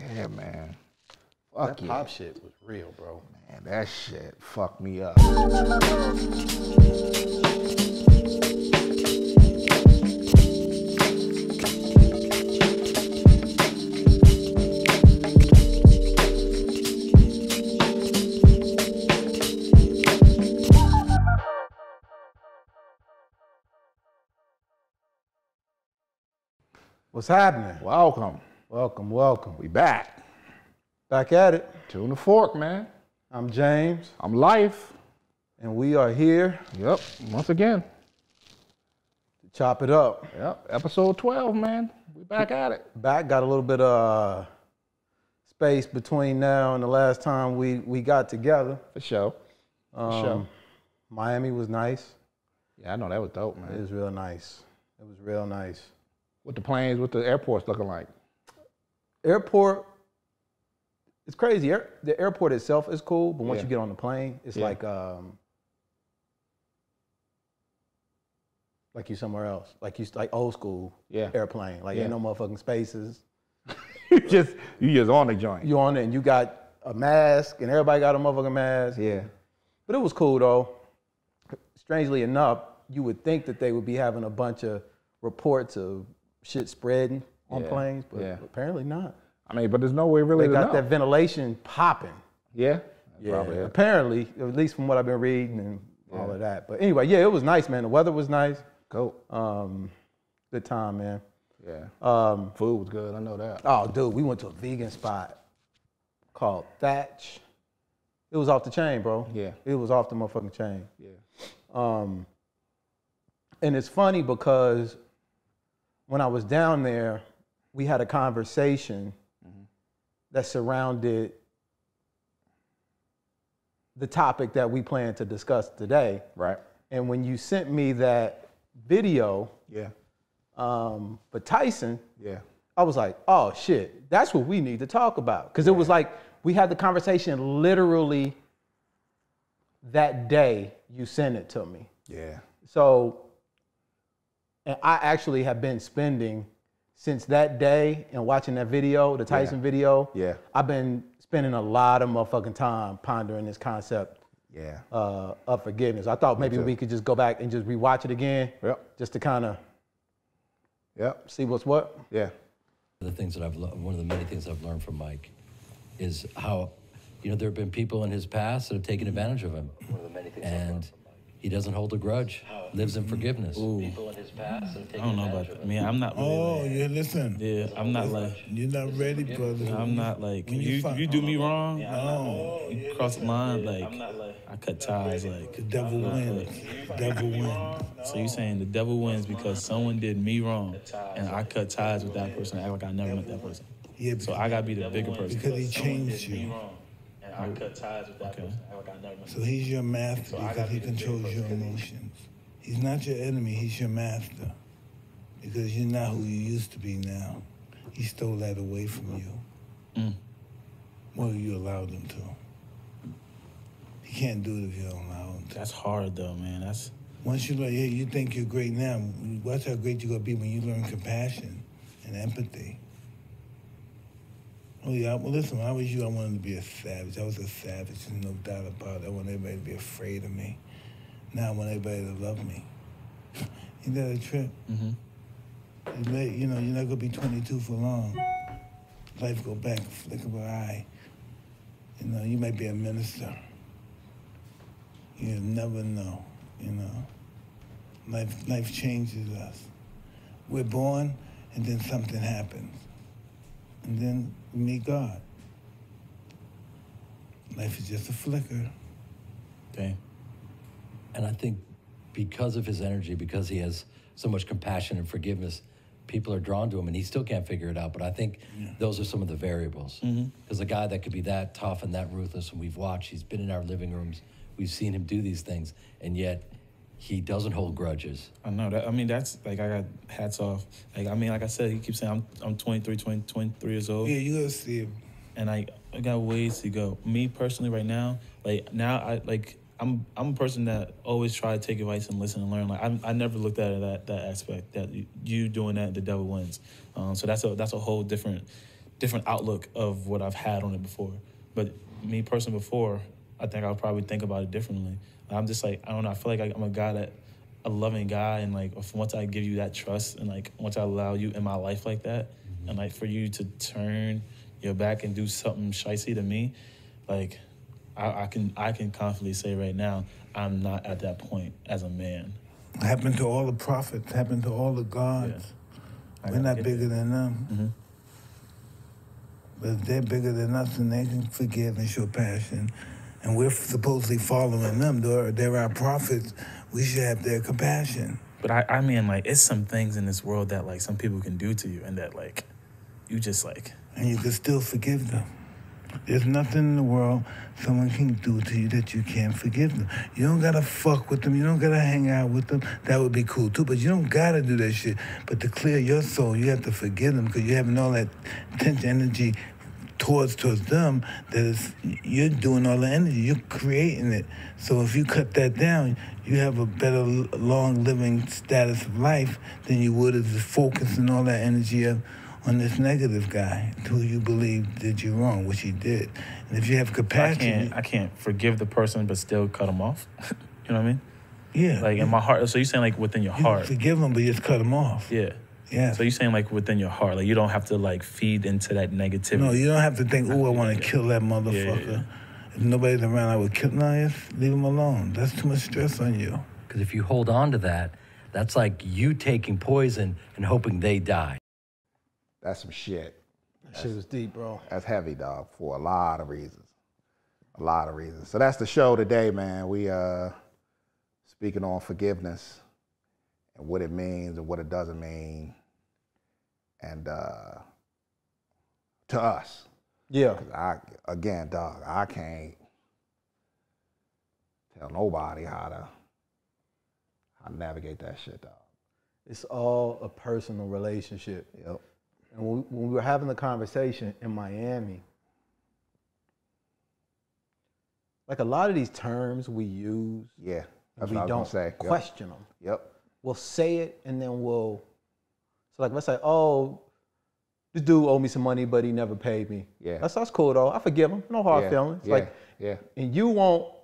Yeah, man. Fuck that pop shit was real, bro. Man, that shit fucked me up. What's happening? Welcome. Welcome, welcome. We back. Back at it. TuneTheFork, man. I'm James. I'm Life. And we are here. Yep, once again. To chop it up. Yep, episode 12, man. We back at it. Back, got a little bit of space between now and the last time we got together. For sure. For sure. Miami was nice. Yeah, I know, that was dope, man. It was real nice. It was real nice. What the planes, what the airports looking like? Airport, it's crazy. The airport itself is cool, but once you get on the plane, it's like you somewhere else. Like old school airplane. Like ain't no motherfucking spaces. you just on the joint. You on it and you got a mask and everybody got a motherfucking mask. Yeah. But it was cool though. Strangely enough, you would think that they would be having a bunch of reports of shit spreading on planes, but apparently not. I mean, but there's no way really they to got know. that ventilation popping. Yeah? Yeah, probably is. apparently, at least from what I've been reading and all of that. But anyway, yeah, it was nice, man. The weather was nice. Cool. Good time, man. Yeah. Food was good, I know that. Oh, dude, we went to a vegan spot called Thatch. It was off the chain, bro. Yeah. It was off the motherfucking chain. Yeah. And it's funny because when I was down there, we had a conversation that surrounded the topic that we plan to discuss today. Right. And when you sent me that video, for TYSON, I was like, oh shit, that's what we need to talk about. Because it was like, we had the conversation literally that day you sent it to me. Yeah. So, and I actually have been spending, since that day and watching that video, the TYSON video, I've been spending a lot of motherfucking time pondering this concept of forgiveness. I thought maybe we could just go back and just rewatch it again, just to kind of see what's what. Yeah. One of the many things I've learned from Mike is how, there have been people in his past that have taken advantage of him. One of the many things and he doesn't hold a grudge, lives in forgiveness. People in his past have taken I don't know about that. I mean, I'm not really listen. Yeah, I'm not like... You're not ready, brother. I'm not like... You do me wrong, you cross the line, like, I cut ties, like... The devil wins. The devil wins. So you're saying the devil wins because someone did me wrong, and I cut ties with that person, act like I never met that person. Yeah, so I gotta be the bigger person. Because he changed you. I cut ties with that person. So he's your master because he controls your emotions. He's not your enemy, he's your master. Because you're not who you used to be now. He stole that away from you. Well, you allowed him to. He can't do it if you don't allow him to. That's hard though, man. That's once you learn, you think you're great now. Watch how great you're gonna be when you learn compassion and empathy. Oh yeah, well listen, when I was you, I wanted to be a savage. I was a savage, there's no doubt about it. I wanted everybody to be afraid of me. Now I want everybody to love me. Ain't that a trip? You're not gonna be 22 for long. Life go back, flick of an eye. You might be a minister. You never know, Life changes us. We're born, and then something happens. And then we meet God. Life is just a flicker. Okay. And I think because of his energy, because he has so much compassion and forgiveness, people are drawn to him, and he still can't figure it out. But I think those are some of the variables. Because a guy that could be that tough and that ruthless, and we've watched, he's been in our living rooms, we've seen him do these things, and yet he doesn't hold grudges. I know that. I mean, that's like, I got hats off. Like I said, he keeps saying I'm 23 years old. Yeah, you gotta see him. And I got ways to go. Me personally, right now, I'm a person that always try to take advice and listen and learn. Like I never looked at it that aspect that you doing that, the devil wins. So that's a whole different different outlook of what I've had on it before. But me personally before, I think I'll probably think about it differently. I'm just like, I don't know, I feel like I'm a loving guy, and like once I give you that trust and like once I allow you in my life like that, and like for you to turn your back and do something shicey to me, like I can confidently say right now, I'm not at that point as a man. Happened to all the prophets, happened to all the gods. Yeah. We're not bigger than them. Mm-hmm. But if they're bigger than us, then they can forgive and show passion. And we're supposedly following them. They're our prophets. We should have their compassion. But I mean, like, it's some things in this world that, like, some people can do to you and that, like, you just, like... And you can still forgive them. There's nothing in the world someone can do to you that you can't forgive them. You don't gotta fuck with them. You don't gotta hang out with them. That would be cool, too. But you don't gotta do that shit. But to clear your soul, you have to forgive them because you're having all that tense energy towards them, that is, you're doing all the energy, you're creating it. So if you cut that down, you have a better long living status of life than you would if you focusing all that energy on this negative guy who you believe did you wrong, which he did. And if you have compassion... I can't forgive the person but still cut them off. You know what I mean? Yeah. Like in my heart, so you're saying like within your heart. Forgive them, but you just cut them off. Yeah. Yeah. So you're saying like within your heart, like you don't have to like feed into that negativity. No, you don't have to think, oh, I want to kill that motherfucker. Yeah. If nobody's around, I would kill. No, just leave him alone. That's too much stress on you. Because if you hold on to that, that's like you taking poison and hoping they die. That's some shit. That shit was deep, bro. That's heavy, dog, for a lot of reasons. A lot of reasons. So that's the show today, man. We speaking on forgiveness and what it means and what it doesn't mean. And to us. Yeah. Again, dog, I can't tell nobody how to navigate that shit, dog. It's all a personal relationship. Yep. And when we were having the conversation in Miami, like a lot of these terms we use, yeah, that's we what I was don't gonna say. question them. Yep. We'll say it and then so like let's say, oh, this dude owed me some money, but he never paid me. Yeah. That's cool though. I forgive him. No hard feelings. Yeah. Like, yeah. And you won't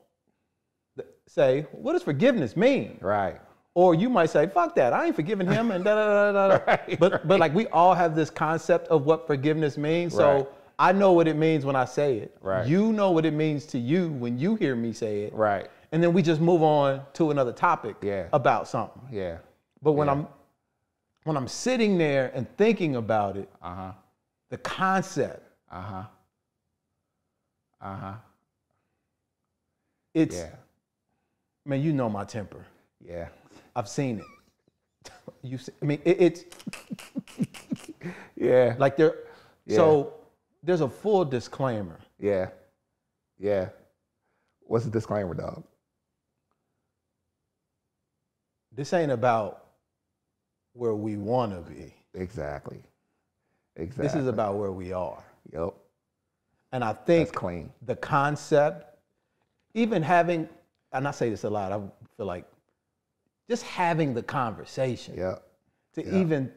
say, what does forgiveness mean? Right. Or you might say, fuck that, I ain't forgiving him, and da-da-da-da-da. Right, but like we all have this concept of what forgiveness means. Right. So I know what it means when I say it. Right. You know what it means to you when you hear me say it. Right. And then we just move on to another topic about something. Yeah. But when I'm sitting there and thinking about it, the concept, it's, man, you know my temper. Yeah. I've seen it. It's yeah. Like so there's a full disclaimer. Yeah. Yeah. What's the disclaimer, dog? This ain't about where we want to be. Exactly. This is about where we are. Yep. And I think that's clean. The concept, even having, and I say this a lot, I feel like just having the conversation to even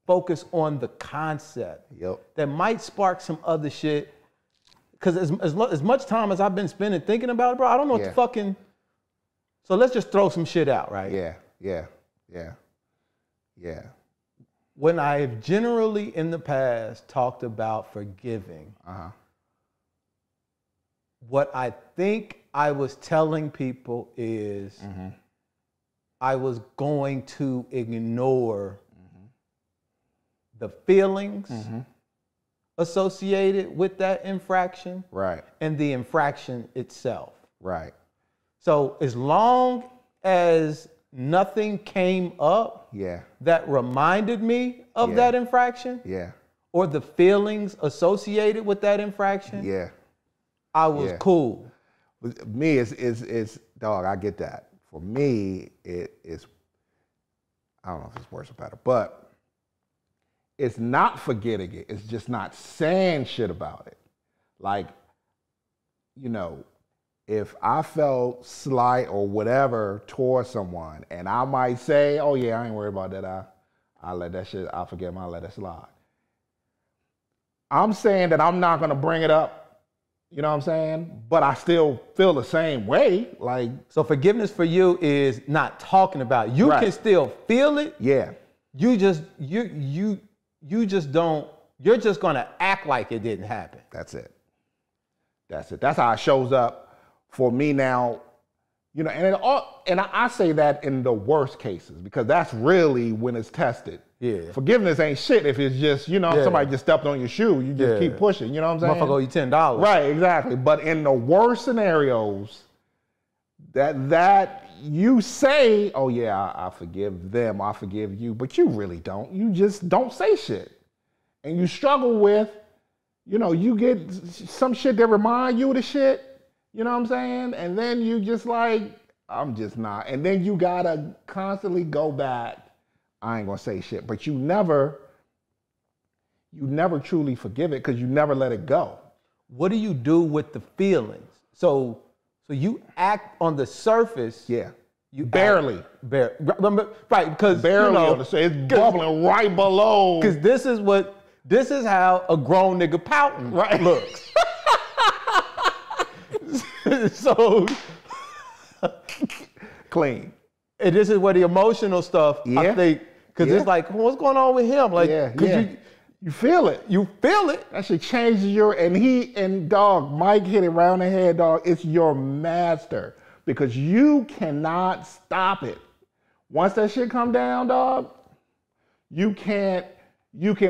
focus on the concept that might spark some other shit. Because as much time as I've been spending thinking about it, bro, I don't know what to fucking, so let's just throw some shit out, right? Yeah. When I've generally in the past talked about forgiving, what I think I was telling people is I was going to ignore the feelings associated with that infraction and the infraction itself. Right. So as long as nothing came up that reminded me of that infraction or the feelings associated with that infraction, I was cool. Me, it's dog, I get that. For me, it's, I don't know if it's worse or better, but it's not forgetting it. It's just not saying shit about it. Like, you know, if I felt slight or whatever towards someone, and I might say, oh yeah, I ain't worried about that. I let that shit, I forget him, I let it slide. I'm saying that I'm not gonna bring it up, you know what I'm saying? But I still feel the same way. Like, so forgiveness for you is not talking about it. You can still feel it. Yeah. You just don't, you're just gonna act like it didn't happen. That's it. That's it. That's how it shows up for me now. You know, and I say that in the worst cases, because that's really when it's tested. Yeah. Forgiveness ain't shit if it's just, you know, somebody just stepped on your shoe, you just keep pushing, you know what I'm saying? Motherfucker owe you $10. Right, exactly. But in the worst scenarios, that you say, oh yeah, I forgive them, I forgive you, but you really don't. You just don't say shit. And you struggle with, you know, you get some shit that remind you of the shit, you know what I'm saying? And then you just like, I'm just not. And then you gotta constantly go back. I ain't gonna say shit, but you never truly forgive it because you never let it go. What do you do with the feelings? So you act on the surface. Yeah. You barely. Right, because barely, you know, it's bubbling right below. Because this is how a grown nigga pouting looks. So clean. And this is where the emotional stuff, I think, because it's like, what's going on with him? Like, you feel it. You feel it. That shit changes and dog, Mike hit it round the head, dog. It's your master because you cannot stop it. Once that shit come down, dog, you can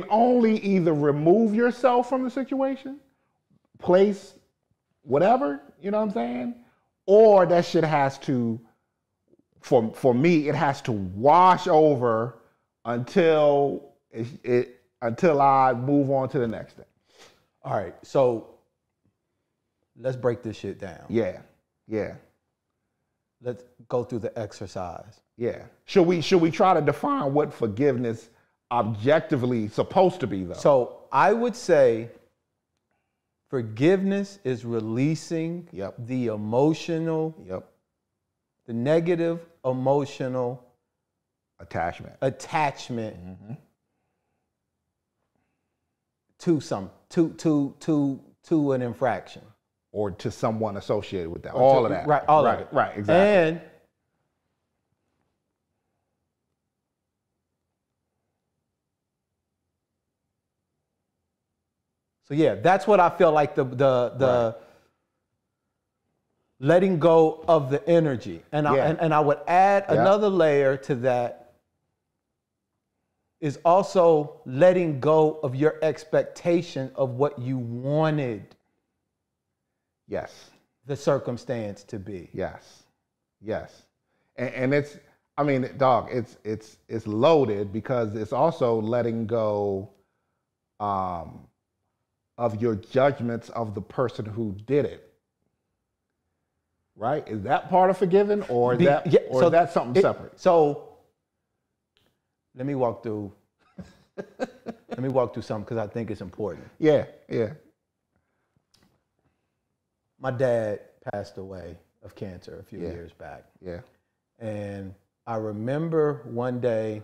only either remove yourself from the situation, place whatever, you know what I'm saying? Or that shit has to, for me, it has to wash over until I move on to the next thing. All right, so let's break this shit down. Yeah. Let's go through the exercise. Yeah. Should we try to define what forgiveness objectively supposed to be, though? So I would say forgiveness is releasing the emotional, the negative emotional attachment to an infraction or to someone associated with that. All of that. Right, all of it. Right, exactly. And so yeah, that's what I feel like the letting go of the energy. And I would add another layer to that is also letting go of your expectation of what you wanted the circumstance to be. Yes. And it's, I mean, dog, it's loaded because it's also letting go of your judgments of the person who did it. Right? Is that part of forgiving, or is that something separate? So let me walk through something because I think it's important. Yeah. My dad passed away of cancer a few years back. Yeah. And I remember one day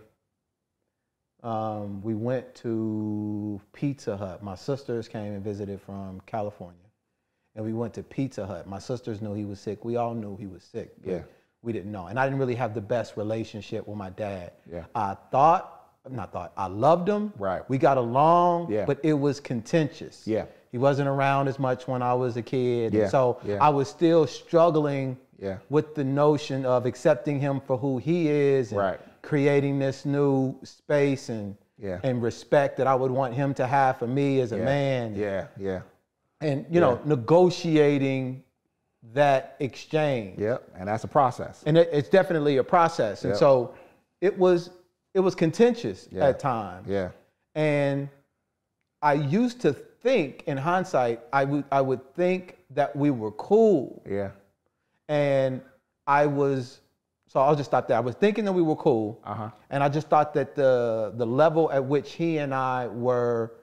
we went to Pizza Hut. My sisters came and visited from California. And we went to Pizza Hut. My sisters knew he was sick. We all knew he was sick. But we didn't know. And I didn't really have the best relationship with my dad. Yeah. I loved him. Right. We got along, but it was contentious. Yeah. He wasn't around as much when I was a kid. Yeah. And so I was still struggling with the notion of accepting him for who he is and creating this new space and respect that I would want him to have for me as a man. Yeah. And, you know, negotiating that exchange. Yep, and that's a process. And it's definitely a process. And so it was contentious at times. Yeah. And I used to think, in hindsight, I would think that we were cool. Yeah. And so I'll just stop there. I was thinking that we were cool. And I just thought that the level at which he and I were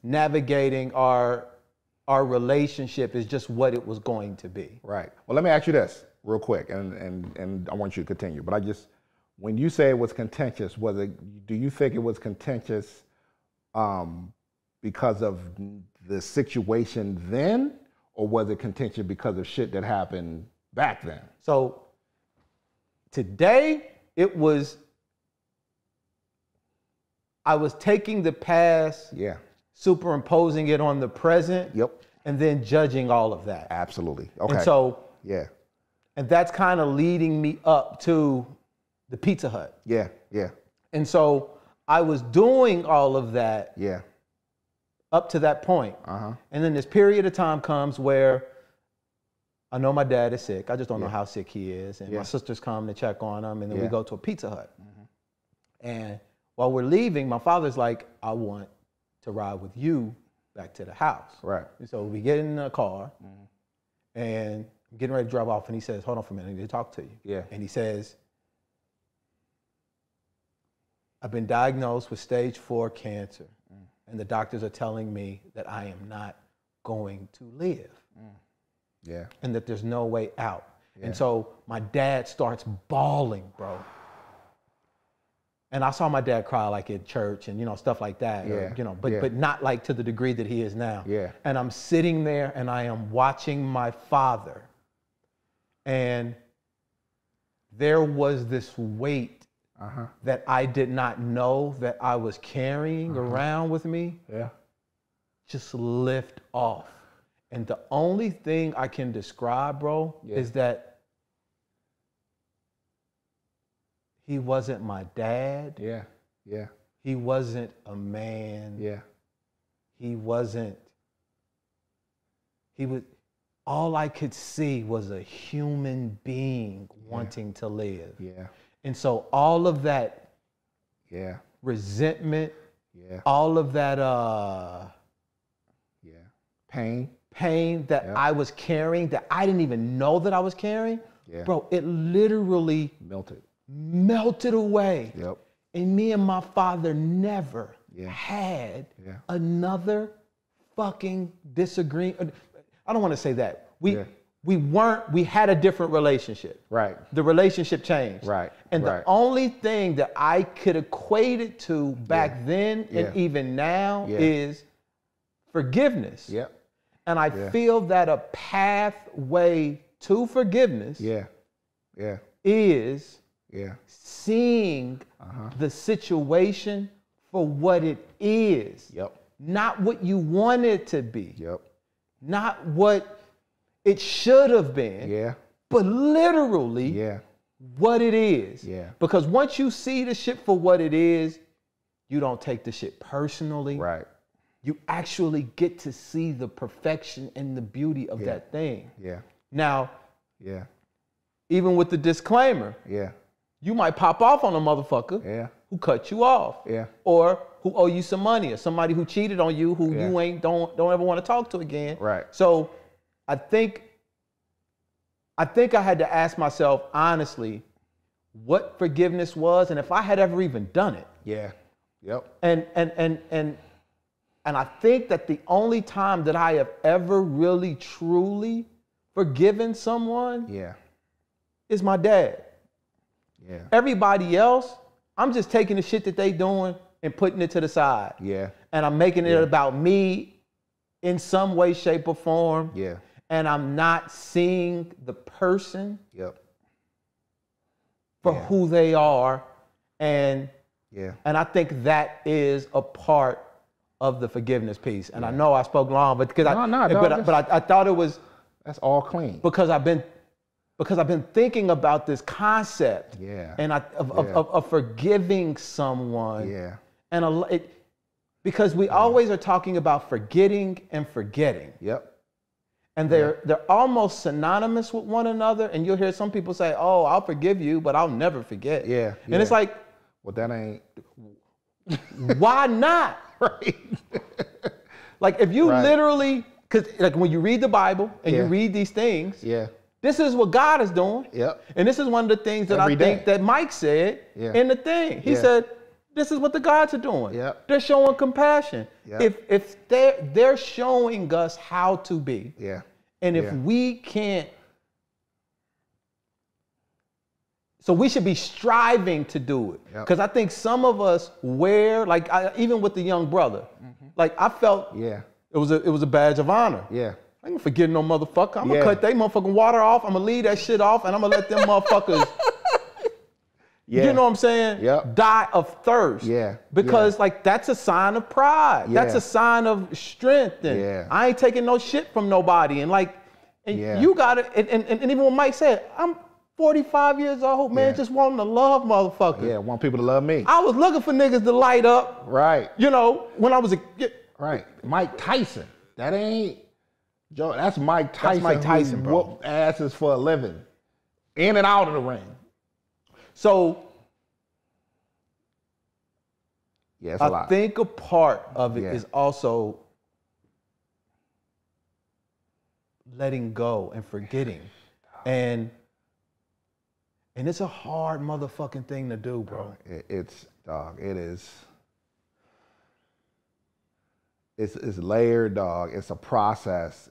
navigating our relationship is just what it was going to be. Right. Well, let me ask you this real quick, and I want you to continue. But when you say it was contentious, do you think it was contentious because of the situation then, or was it contention because of shit that happened back then? So today, I was taking the past, superimposing it on the present, and then judging all of that. Absolutely. Okay. And so, and that's kind of leading me up to the Pizza Hut. Yeah. And so I was doing all of that. Yeah. Up to that point. And then this period of time comes where I know my dad is sick. I just don't know how sick he is. And my sisters come to check on him, and then we go to a Pizza Hut. And while we're leaving, my father's like, I want to ride with you back to the house. Right. And so we get in the car, and I'm getting ready to drive off, and he says, hold on for a minute, I need to talk to you. Yeah. And he says, I've been diagnosed with stage 4 cancer. And the doctors are telling me that I am not going to live. Yeah. And that there's no way out. And so my dad starts bawling, bro. And I saw my dad cry like at church and, stuff like that. But not like to the degree that he is now. Yeah. And I'm sitting there and I am watching my father. And there was this weight that I did not know that I was carrying around with me, just lift off. And the only thing I can describe, bro, is that he wasn't my dad. Yeah. He wasn't a man. He was, all I could see was a human being wanting to live. And so all of that resentment, all of that pain that I was carrying, that I didn't even know that I was carrying, bro, it literally melted away. And me and my father never had another fucking disagreement. I don't want to say that. We had a different relationship. Right. The relationship changed. Right. And the only thing that I could equate it to back then and even now is forgiveness. And I feel that a pathway to forgiveness is seeing the situation for what it is. Not what you want it to be. Not what it should have been, but literally what it is. Because once you see the shit for what it is, you don't take the shit personally. Right. You actually get to see the perfection and the beauty of that thing. Now, even with the disclaimer, you might pop off on a motherfucker who cut you off, or who owe you some money, or somebody who cheated on you, who you don't ever want to talk to again. Right. So I think I had to ask myself honestly what forgiveness was, and if I had ever even done it. And I think that the only time that I have ever really truly forgiven someone is my dad. Everybody else, I'm just taking the shit that they doing and putting it to the side. And I'm making it about me in some way, shape, or form. And I'm not seeing the person for who they are. And I think that is a part of the forgiveness piece. And I know I spoke long, but because I thought it was, that's all clean. Because I've been thinking about this concept and of forgiving someone. And because we always are talking about forgetting and forgetting. And they're almost synonymous with one another. And you'll hear some people say, oh, I'll forgive you, but I'll never forget. And it's like, well, that ain't. Why not? Right. Like if you literally, because like when you read the Bible and you read these things, this is what God is doing. And this is one of the things that I think that Mike said in the thing. He said, this is what the gods are doing. They're showing compassion. If they're showing us how to be. And if we can't. So we should be striving to do it. Because I think some of us like, even with the young brother, like I felt it was a badge of honor. Yeah. I ain't forgetting no motherfucker. I'm gonna cut they motherfucking water off. I'm gonna leave that shit off, and I'm gonna let them motherfuckers, you know what I'm saying? Die of thirst. Yeah. Because like that's a sign of pride. That's a sign of strength. And I ain't taking no shit from nobody. And like, you gotta, and even when Mike said, I'm 45 years old, man, just wanting to love motherfuckers. Yeah, want people to love me. I was looking for niggas to light up. Right. You know, when I was a kid. Right. Mike Tyson. That ain't Joe. That's Mike Tyson. That's Mike Tyson, bro. Whoop asses for a living. In and out of the ring. So it's a lot. I think a part of it is also letting go and forgetting. And it's a hard motherfucking thing to do, bro. It's layered, dog. It's a process.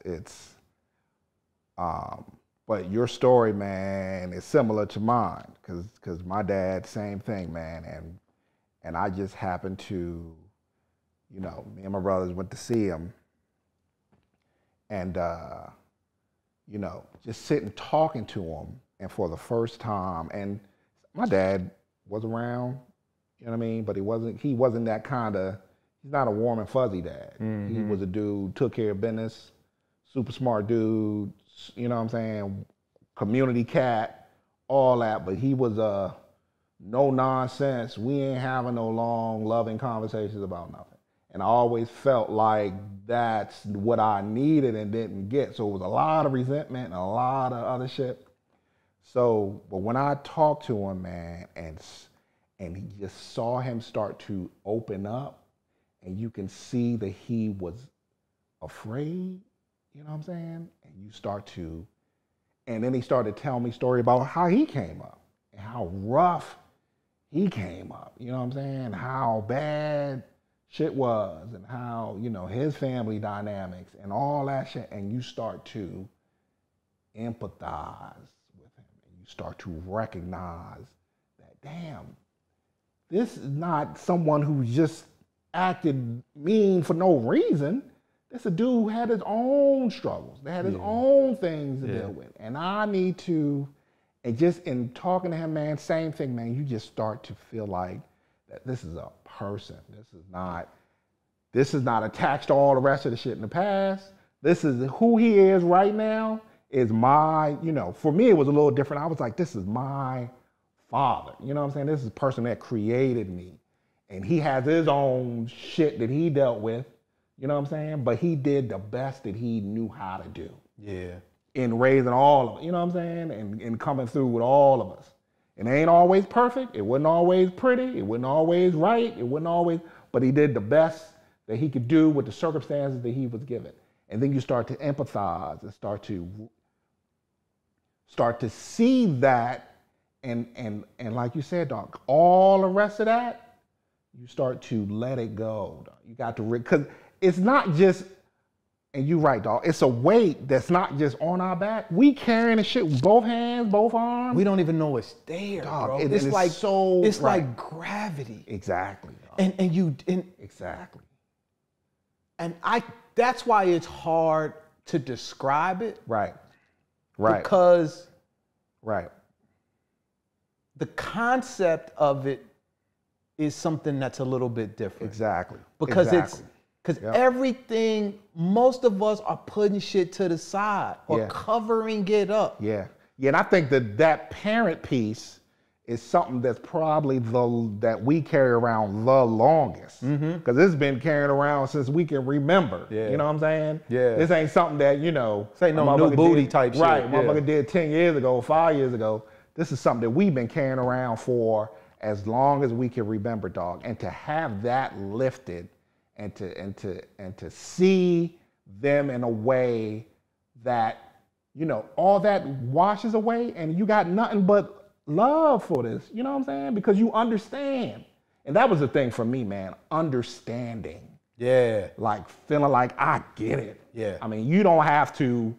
But your story, man, is similar to mine, because my dad, same thing, man. And I just happened to, you know, me and my brothers went to see him, and you know, just sitting talking to him, and for the first time, and my dad was around, you know what I mean, but he wasn't that kind of. He's not a warm and fuzzy dad. He was a dude, took care of business, super smart dude, you know what I'm saying, community cat, all that, but he was no nonsense. We ain't having no long, loving conversations about nothing. And I always felt like that's what I needed and didn't get. So it was a lot of resentment and a lot of other shit. So, but when I talked to him, man, and he just saw him start to open up, and you can see that he was afraid, you know what I'm saying? And you start to, and then he started telling me a story about how he came up and how rough he came up, you know what I'm saying? How bad shit was and how, you know, his family dynamics and all that shit. And you start to empathize with him and you start to recognize that, damn, this is not someone who just acted mean for no reason. This a dude who had his own struggles. They had his own things to deal with. And I need to, and just in talking to him, man, same thing, man, you just start to feel like that this is a person. This is not attached to all the rest of the shit in the past. This is who he is right now is my, you know, for me it was a little different. I was like, this is my father. You know what I'm saying? This is a person that created me. And he has his own shit that he dealt with, you know what I'm saying? But he did the best that he knew how to do. Yeah. In raising all of us, you know what I'm saying? And coming through with all of us. It ain't always perfect. It wasn't always pretty. It wasn't always right. It wasn't always, but he did the best that he could do with the circumstances that he was given. And then you start to empathize and start to see that. And like you said, dog, all the rest of that, you start to let it go. Dog. You got to, because it's not just, and you're right, dog, it's a weight that's not just on our back. We carrying the shit with both hands, both arms. We don't even know it's there, dog, bro. It's like so. It's like gravity. Exactly. Dog. And exactly. And that's why it's hard to describe it. Right. Because the concept of it is something that's a little bit different. Exactly. Because everything, most of us are putting shit to the side or covering it up. Yeah, and I think that parent piece is something that's probably that we carry around the longest. Because it's been carried around since we can remember. Yeah. You know what I'm saying? Yeah. This ain't something that, you know. This ain't no new booty type shit. Right, motherfucker did 10 years ago, 5 years ago. This is something that we've been carrying around for as long as we can remember, dog. And to have that lifted and to see them in a way that, you know, all that washes away and you got nothing but love for this, you know what I'm saying? Because you understand. And that was the thing for me, man, understanding. Yeah. Like feeling like I get it. Yeah. I mean, you don't have to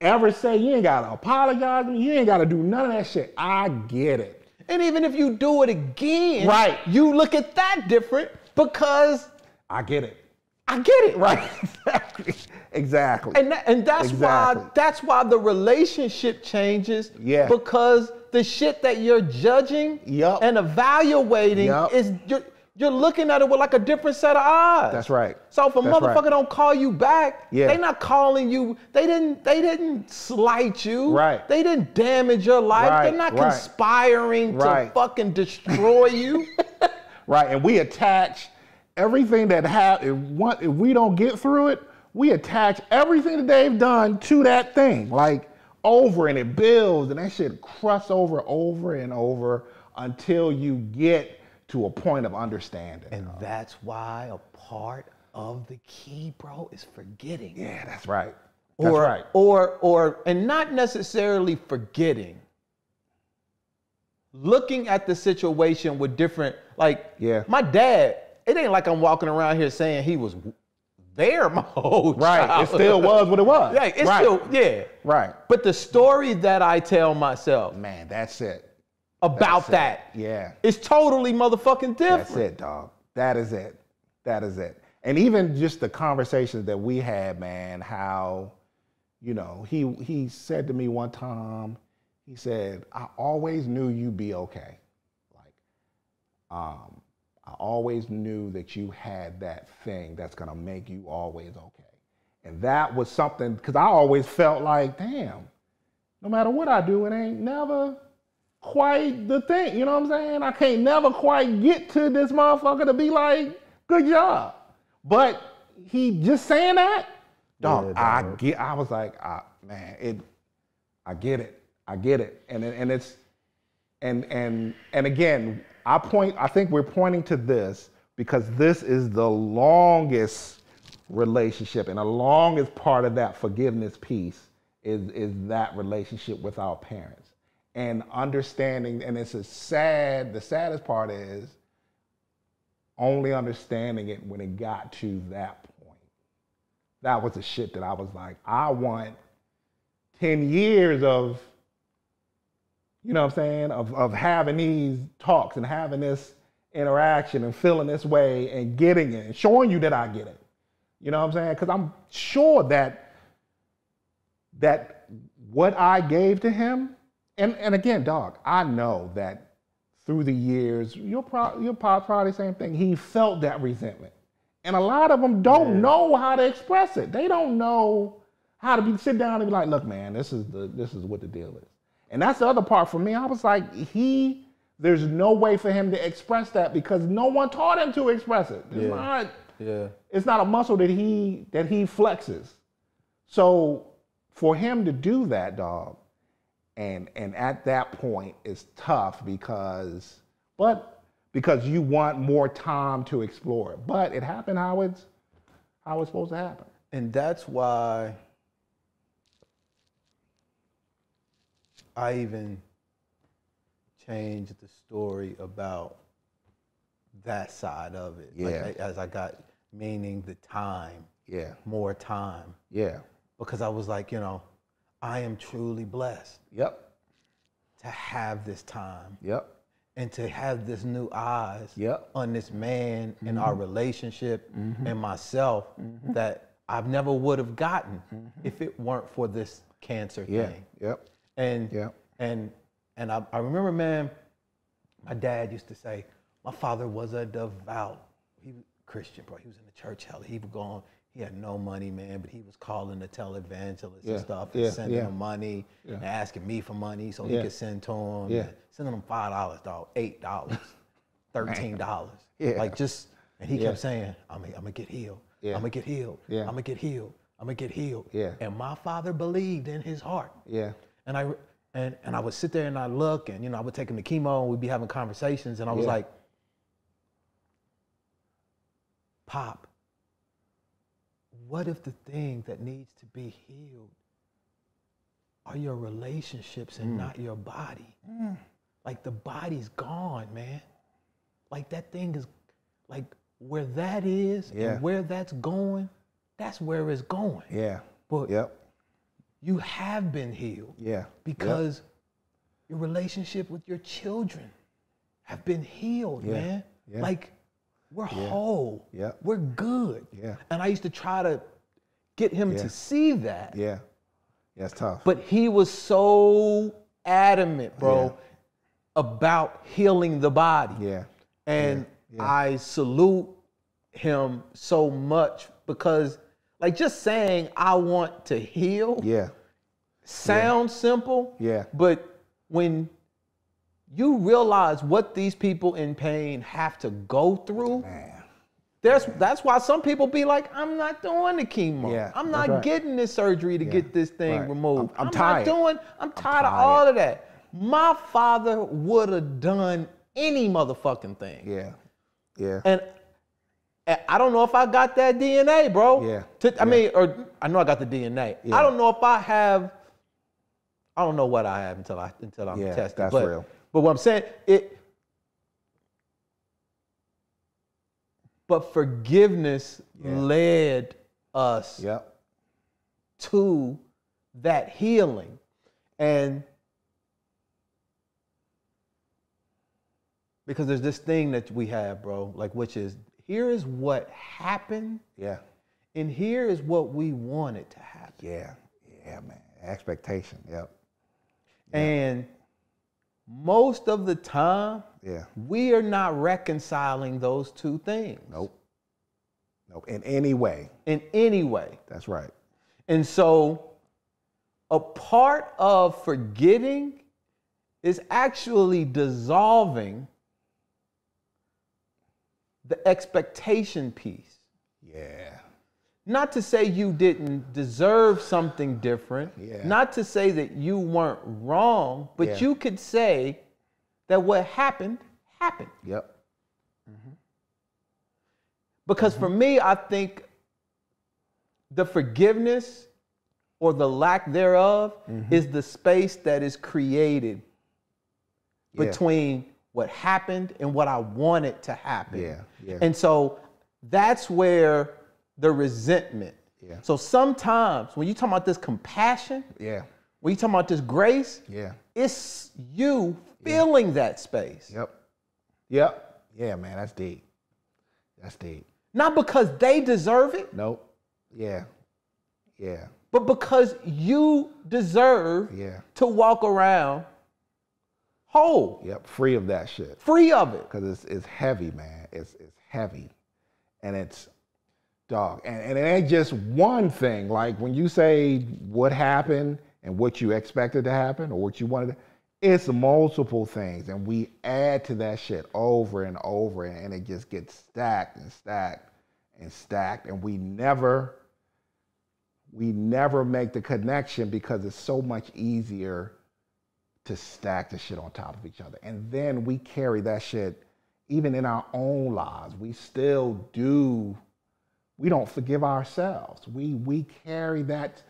ever say, you ain't gotta apologize to me, you ain't gotta do none of that shit. I get it. And even if you do it again, right, you look at that different because I get it. I get it, right? Exactly. And that's why the relationship changes. Yeah. Because the shit that you're judging and evaluating is you're looking at it with like a different set of eyes. That's right. So if a motherfucker don't call you back, they not calling you. They didn't slight you. Right. They didn't damage your life. Right. They're not conspiring to fucking destroy you. Right. And we attach everything that if we don't get through it, we attach everything that they've done to that thing, like over, and it builds, and that shit crusts over and over until you get to a point of understanding. And that's why a part of the key, bro, is forgetting. Yeah, that's right. That's right. And not necessarily forgetting. Looking at the situation with different, like, my dad, it ain't like I'm walking around here saying he was there my whole childhood. It still was what it was. Yeah, it's still, Right. But the story that I tell myself, man, that's it. About that. Yeah. It's totally motherfucking different. That's it, dog. That is it. That is it. And even just the conversations that we had, man, how, you know, he said to me one time, he said, I always knew you'd be okay. Like, I always knew that you had that thing that's gonna make you always okay. And that was something, because I always felt like, damn, no matter what I do, it ain't never quite the thing, you know what I'm saying? I can't never quite get to this motherfucker to be like, good job. But he just saying that, dog, I was like, man, I get it. And again, I think we're pointing to this because this is the longest relationship, and the longest part of that forgiveness piece is that relationship with our parents. And understanding, and the saddest part is only understanding it when it got to that point. That was the shit that I was like, I want 10 years of, you know what I'm saying, of having these talks and having this interaction and feeling this way and getting it and showing you that I get it. You know what I'm saying? Because I'm sure that what I gave to him, and again, dog, I know that through the years, you'll probably the same thing. He felt that resentment. And a lot of them don't know how to express it. They don't know how to sit down and be like, look, man, this is what the deal is. And that's the other part for me. I was like, there's no way for him to express that because no one taught him to express it. It's not a muscle that he flexes. So for him to do that, dog, and at that point it's tough because you want more time to explore it. But it happened how it's supposed to happen. And that's why I even changed the story about that side of it. Yeah. Like, as I got, meaning the time. Yeah. More time. Yeah. Because I was like, you know, I am truly blessed. Yep. To have this time. Yep. And to have this new eyes on this man and our relationship and myself that I've never would have gotten if it weren't for this cancer thing. Yep. And I remember, man, my dad used to say, my father was a devout, he was Christian, bro. He was in the church hell. He was going, he had no money, man, but he was calling the televangelists and stuff and sending them money and asking me for money so he could send to him. And sending them $5, dog, $8, $13. Like just, and he kept saying, I'm gonna get healed. I'm gonna get healed. I'm gonna get healed. I'm gonna get healed. And my father believed in his heart. And I would sit there and I look, and you know, I would take him to chemo and we'd be having conversations, and I was like, Pop, what if the thing that needs to be healed are your relationships and not your body? Like the body's gone, man. Like that thing is, like where that is and where that's going, that's where it's going. But you have been healed. Because your relationship with your children have been healed, man. Yeah. Like, we're whole. Yeah. We're good. Yeah. And I used to try to get him to see that. Yeah. Yeah, it's tough. But he was so adamant, bro, about healing the body. Yeah. And I salute him so much because, like, just saying I want to heal sounds simple. Yeah. But when you realize what these people in pain have to go through, that's why some people be like, I'm not doing the chemo. Yeah, I'm not getting this surgery to get this thing removed. I'm tired. I'm tired of all of that. My father would have done any motherfucking thing. Yeah. Yeah. And I don't know if I got that DNA, bro. Yeah. I mean, or I know I got the DNA. Yeah. I don't know if I have. I don't know what I have until I'm tested. That's real. But what I'm saying, but forgiveness led us to that healing. And because there's this thing that we have, bro, like, which is, here is what happened. Yeah. And here is what we wanted to happen. Yeah. Yeah, man. Expectation. Yep. And most of the time, we are not reconciling those two things. Nope. In any way. In any way. That's right. And so a part of forgetting is actually dissolving the expectation piece. Yeah. Not to say you didn't deserve something different. Yeah. Not to say that you weren't wrong, but you could say that what happened, happened. Yep. Because for me, I think the forgiveness or the lack thereof is the space that is created between what happened and what I wanted to happen. Yeah. Yeah. And so that's where the resentment. Yeah. So sometimes when you talk about this compassion, when you talk about this grace, it's you filling that space. Yep. Yeah, man, that's deep. That's deep. Not because they deserve it. Nope. Yeah. Yeah. But because you deserve to walk around whole. Yep. Free of that shit. Free of it. Because it's heavy, man. It's heavy. And it's, dog. And it ain't just one thing. Like when you say what happened and what you expected to happen or what you wanted to, it's multiple things. And we add to that shit over and over. And it just gets stacked and stacked and stacked. And we never make the connection because it's so much easier to stack the shit on top of each other. And then we carry that shit even in our own lives. We still do. We don't forgive ourselves. We carry that.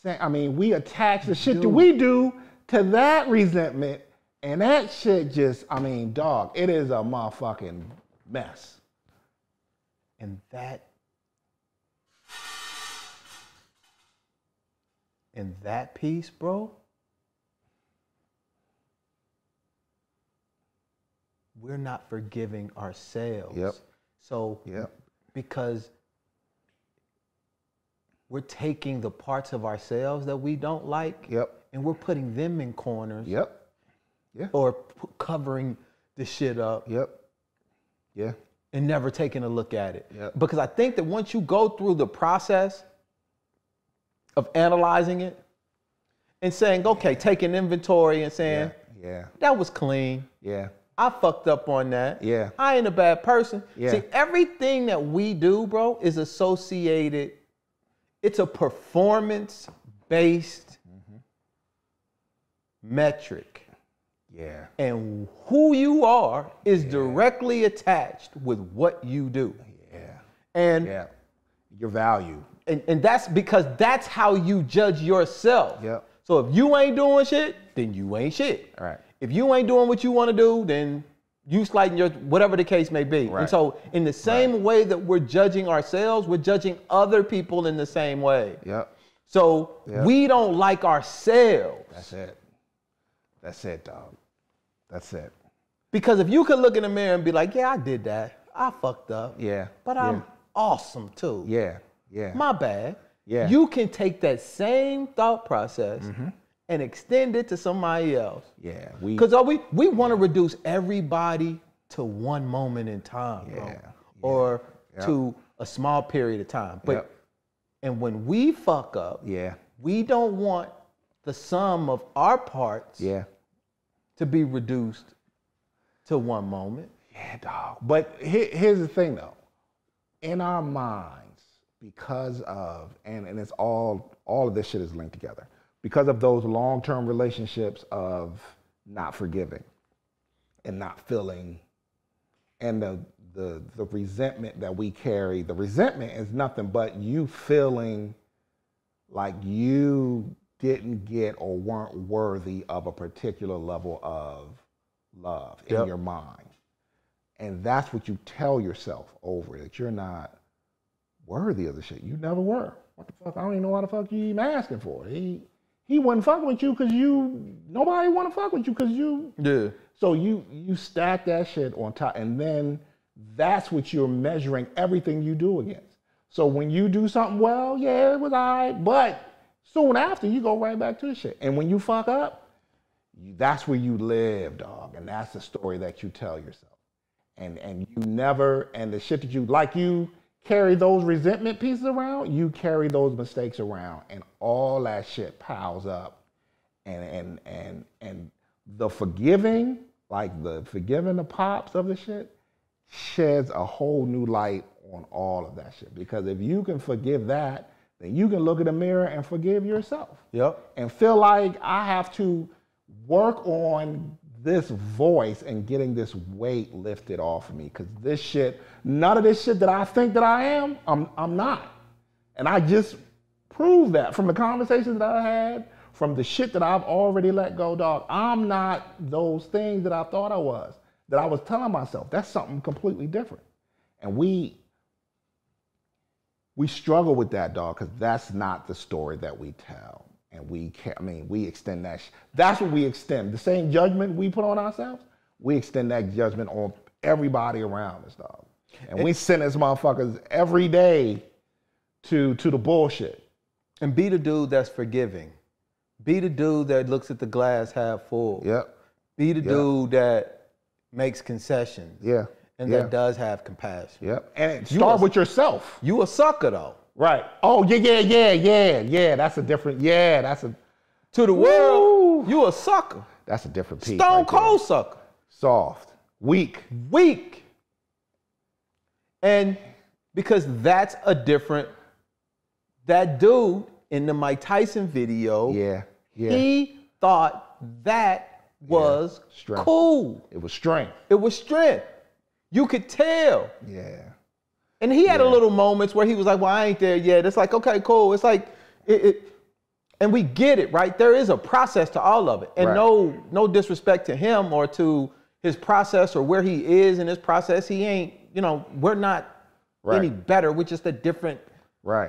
We attach the shit that we do to that resentment. And that shit just, dog, it is a motherfucking mess. And that piece, bro, we're not forgiving ourselves. Yep. So, because we're taking the parts of ourselves that we don't like, and we're putting them in corners, or covering the shit up, and never taking a look at it. Because I think that once you go through the process of analyzing it and saying, okay, taking inventory and saying, that was clean. I fucked up on that. I ain't a bad person. See, everything that we do, bro, is associated. It's a performance-based metric. And who you are is directly attached with what you do. And your value. And that's because that's how you judge yourself. So if you ain't doing shit, then you ain't shit. All right. If you ain't doing what you want to do, then you slighting your, whatever the case may be. And so in the same way that we're judging ourselves, we're judging other people in the same way. So we don't like ourselves. That's it. That's it, dog. That's it. Because if you could look in the mirror and be like, yeah, I did that. I fucked up. Yeah. But I'm awesome too. Yeah. Yeah. My bad. Yeah. You can take that same thought process and extend it to somebody else. Yeah. Because we want to reduce everybody to one moment in time, bro, or to a small period of time. But and when we fuck up, we don't want the sum of our parts to be reduced to one moment. Yeah, dog. But here's the thing, though. In our minds, because of, and it's all of this shit is linked together, because of those long-term relationships of not forgiving and not feeling, and the resentment that we carry. The resentment is nothing but you feeling like you didn't get or weren't worthy of a particular level of love in your mind. And that's what you tell yourself over, that you're not worthy of the shit. You never were. What the fuck? I don't even know why the fuck you even asking for. He wasn't fucking with you because nobody want to fuck with you because you. Yeah. So you stack that shit on top, and then that's what you're measuring everything you do against. So when you do something well, yeah, it was all right, but soon after you go right back to the shit. And when you fuck up, that's where you live, dog. And that's the story that you tell yourself. And you never, and the shit that you carry those resentment pieces around, you carry those mistakes around, and all that shit piles up. And the forgiving, like the forgiving the pops of the shit, sheds a whole new light on all of that shit. Because if you can forgive that, then you can look in the mirror and forgive yourself. Yep. And feel like I have to work on this voice and getting this weight lifted off of me. Because this shit, none of this shit that I think that I am, I'm not. And I just proved that from the conversations that I had, from the shit that I've already let go, dog. I'm not those things that I thought I was, that I was telling myself. That's something completely different. And we struggle with that, dog, because that's not the story that we tell. And we extend that. That's what we extend. The same judgment we put on ourselves, we extend that judgment on everybody around us, dog. And we sentence motherfuckers every day to the bullshit. And be the dude that's forgiving. Be the dude that looks at the glass half full. Yep. Be the dude that makes concessions. Yeah. And that does have compassion. Yep. And start with yourself. You a sucker though. Right. Oh, yeah. That's a different, to the world, you a sucker. That's a different piece. Stone cold sucker. Soft. Weak. And because that's a different, that dude in the Mike Tyson video, he thought that was cool. It was strength. You could tell. Yeah. And he had a little moments where he was like, well, I ain't there yet. It's like, okay, cool. It's like, and we get it, right? There is a process to all of it. And no disrespect to him or to his process or where he is in his process. He ain't, we're not any better. We're just at different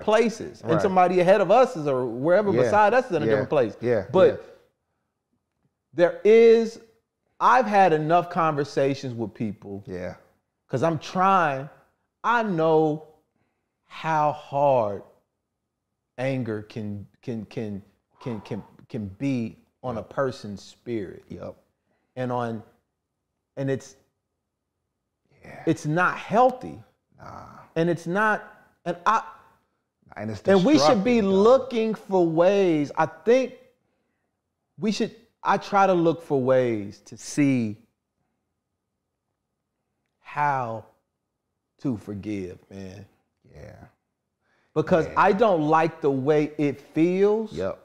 places. And somebody ahead of us is or wherever beside us is in a different place. But I've had enough conversations with people. Yeah. Because I know how hard anger can be on a person's spirit. Yep. And it's not healthy. Nah. And it's not, and we should be looking for ways. I think I try to look for ways to see how to forgive, man. Yeah. Because I don't like the way it feels. Yep.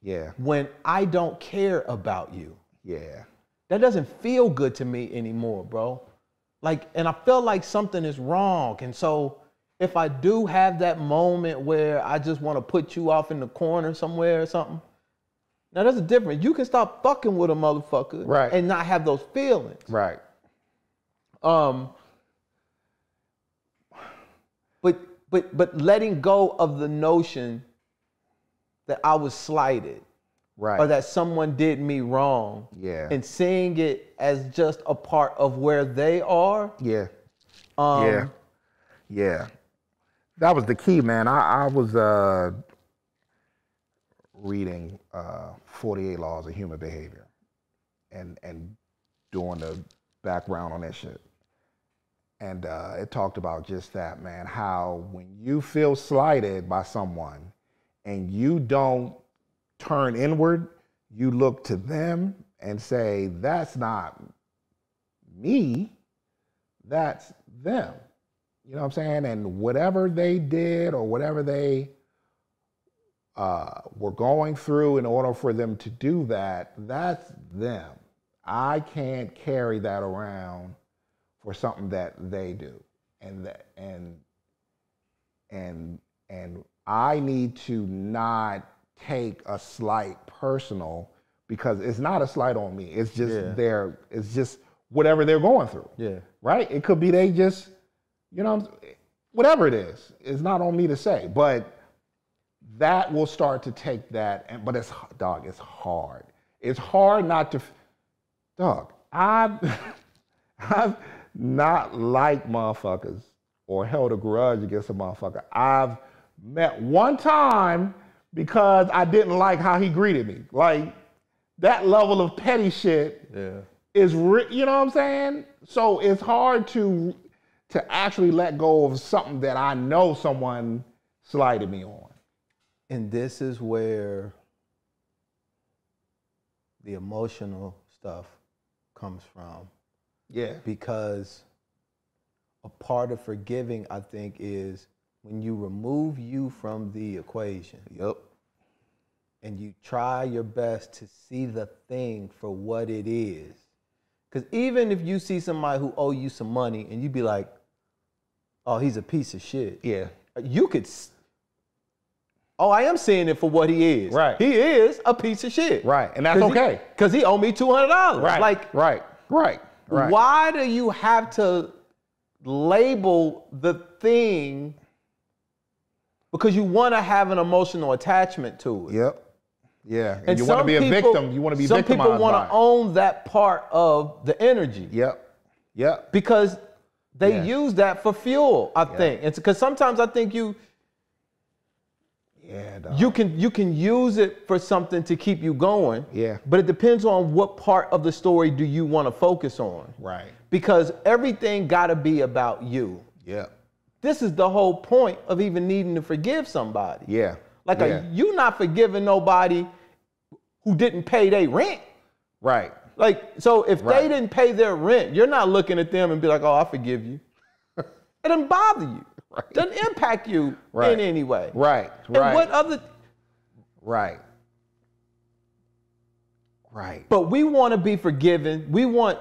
Yeah. When I don't care about you. Yeah. That doesn't feel good to me anymore, bro. And I feel like something is wrong. And so if I do have that moment where I just want to put you off in the corner somewhere or something, now that's a difference. You can stop fucking with a motherfucker and not have those feelings. Right. But letting go of the notion that I was slighted Right. or that someone did me wrong. Yeah. And seeing it as just a part of where they are. Yeah. Yeah. That was the key, man. I was reading 48 Laws of Human Behavior and doing the background on that shit. And it talked about just that, man, how when you feel slighted by someone and you don't turn inward, you look to them and say, that's not me, that's them. You know what I'm saying? And whatever they did or whatever they were going through in order for them to do that, that's them. I can't carry that around for something that they do. And I need to not take a slight personal, because it's not a slight on me. It's just it's just whatever they're going through. Yeah. Right? It could be they just, you know, whatever it is. It's not on me to say. But that will start to take that, but it's, dog, it's hard. It's hard not to, dog, I've not liked motherfuckers or held a grudge against a motherfucker. I've met one time because I didn't like how he greeted me. Like, that level of petty shit is, you know what I'm saying? So it's hard to actually let go of something that I know someone slighted me on. And this is where the emotional stuff comes from. Yeah. Because a part of forgiving, I think, is when you remove you from the equation. Yep. And you try your best to see the thing for what it is. Because even if you see somebody who owe you some money and you be like, oh, he's a piece of shit. Yeah. You could, oh, I am seeing it for what he is. Right. He is a piece of shit. Right. And that's okay. Because he owed me $200. Right. Like, right. Why do you have to label the thing because you want to have an emotional attachment to it? Yep. Yeah. And you some want to be a people- victim. You want to be some victimized. people want to own that part of the energy. Yep. Yep. Because they use that for fuel, I think. It's because sometimes I think you can use it for something to keep you going. Yeah. But it depends on what part of the story do you want to focus on. Right. Because everything got to be about you. Yeah. This is the whole point of even needing to forgive somebody. Yeah. Like, you not forgiving nobody who didn't pay their rent. Right. Like, so if they didn't pay their rent, you're not looking at them and be like, oh, I forgive you. It doesn't bother you. Right. Doesn't impact you in any way. Right. And what other... Right. But we want to be forgiven. We want...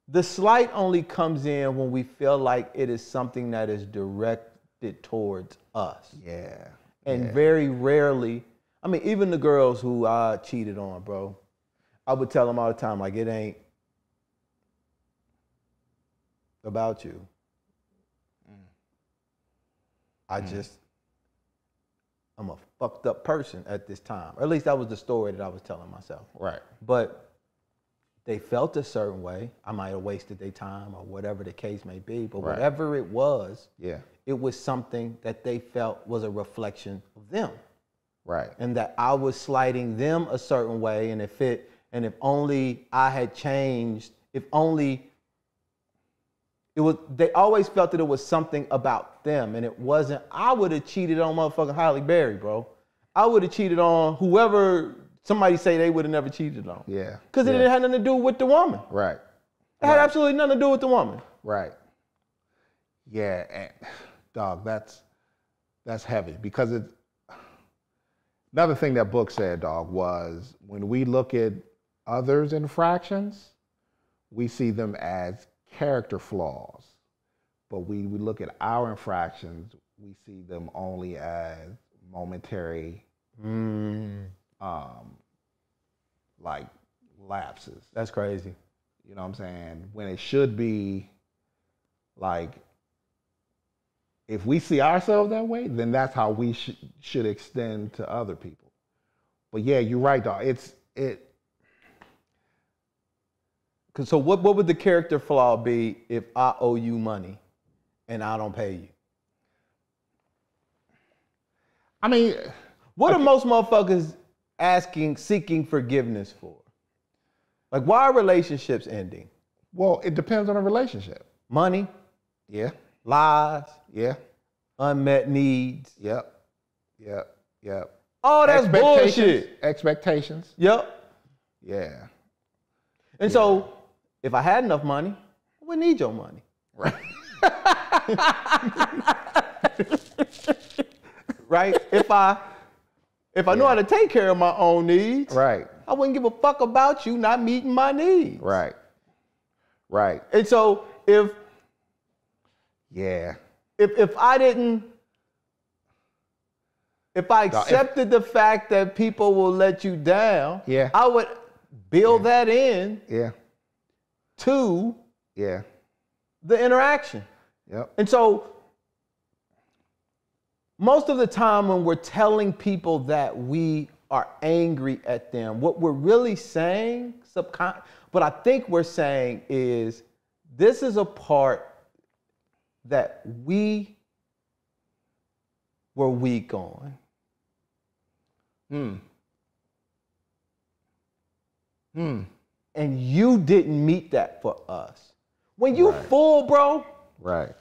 The slight only comes in when we feel like it is something that is directed towards us. Yeah. And very rarely, I mean, even the girls who I cheated on, bro, I would tell them all the time, like, it ain't about you. I'm a fucked up person at this time. Or at least that was the story that I was telling myself. Right. But they felt a certain way. I might have wasted their time or whatever the case may be. But whatever it was, it was something that they felt was a reflection of them. Right. And that I was slighting them a certain way. And if only I had changed, they always felt that it was something about them. And it wasn't. I would have cheated on motherfucking Halle Berry, bro. I would have cheated on whoever somebody say they would have never cheated on. Yeah. Because it didn't have nothing to do with the woman. Right. It had absolutely nothing to do with the woman. Right. Yeah. And, dog, that's heavy. Because another thing that book said, dog, was when we look at others' infractions, we see them as character flaws. But we look at our infractions, we see them only as momentary like lapses. That's crazy. You know what I'm saying? When it should be like if we see ourselves that way, then that's how we should extend to other people. But yeah, you're right, dog. So what would the character flaw be if I owe you money and I don't pay you? I mean, what are most motherfuckers seeking forgiveness for? Like, why are relationships ending? Well, it depends on the relationship. Money? Yeah. Lies? Yeah. Unmet needs? Yep. Oh, that's bullshit. Expectations. Yep. Yeah. And so, if I had enough money, I wouldn't need your money. Right. Right? If I know how to take care of my own needs, right, I wouldn't give a fuck about you not meeting my needs. Right. And so if I accepted the fact that people will let you down, I would build that in to the interaction. Yep. And so most of the time when we're telling people that we are angry at them, what we're really saying, what I think we're saying is, this is a part that we were weak on. And you didn't meet that for us. When you full, bro. Right.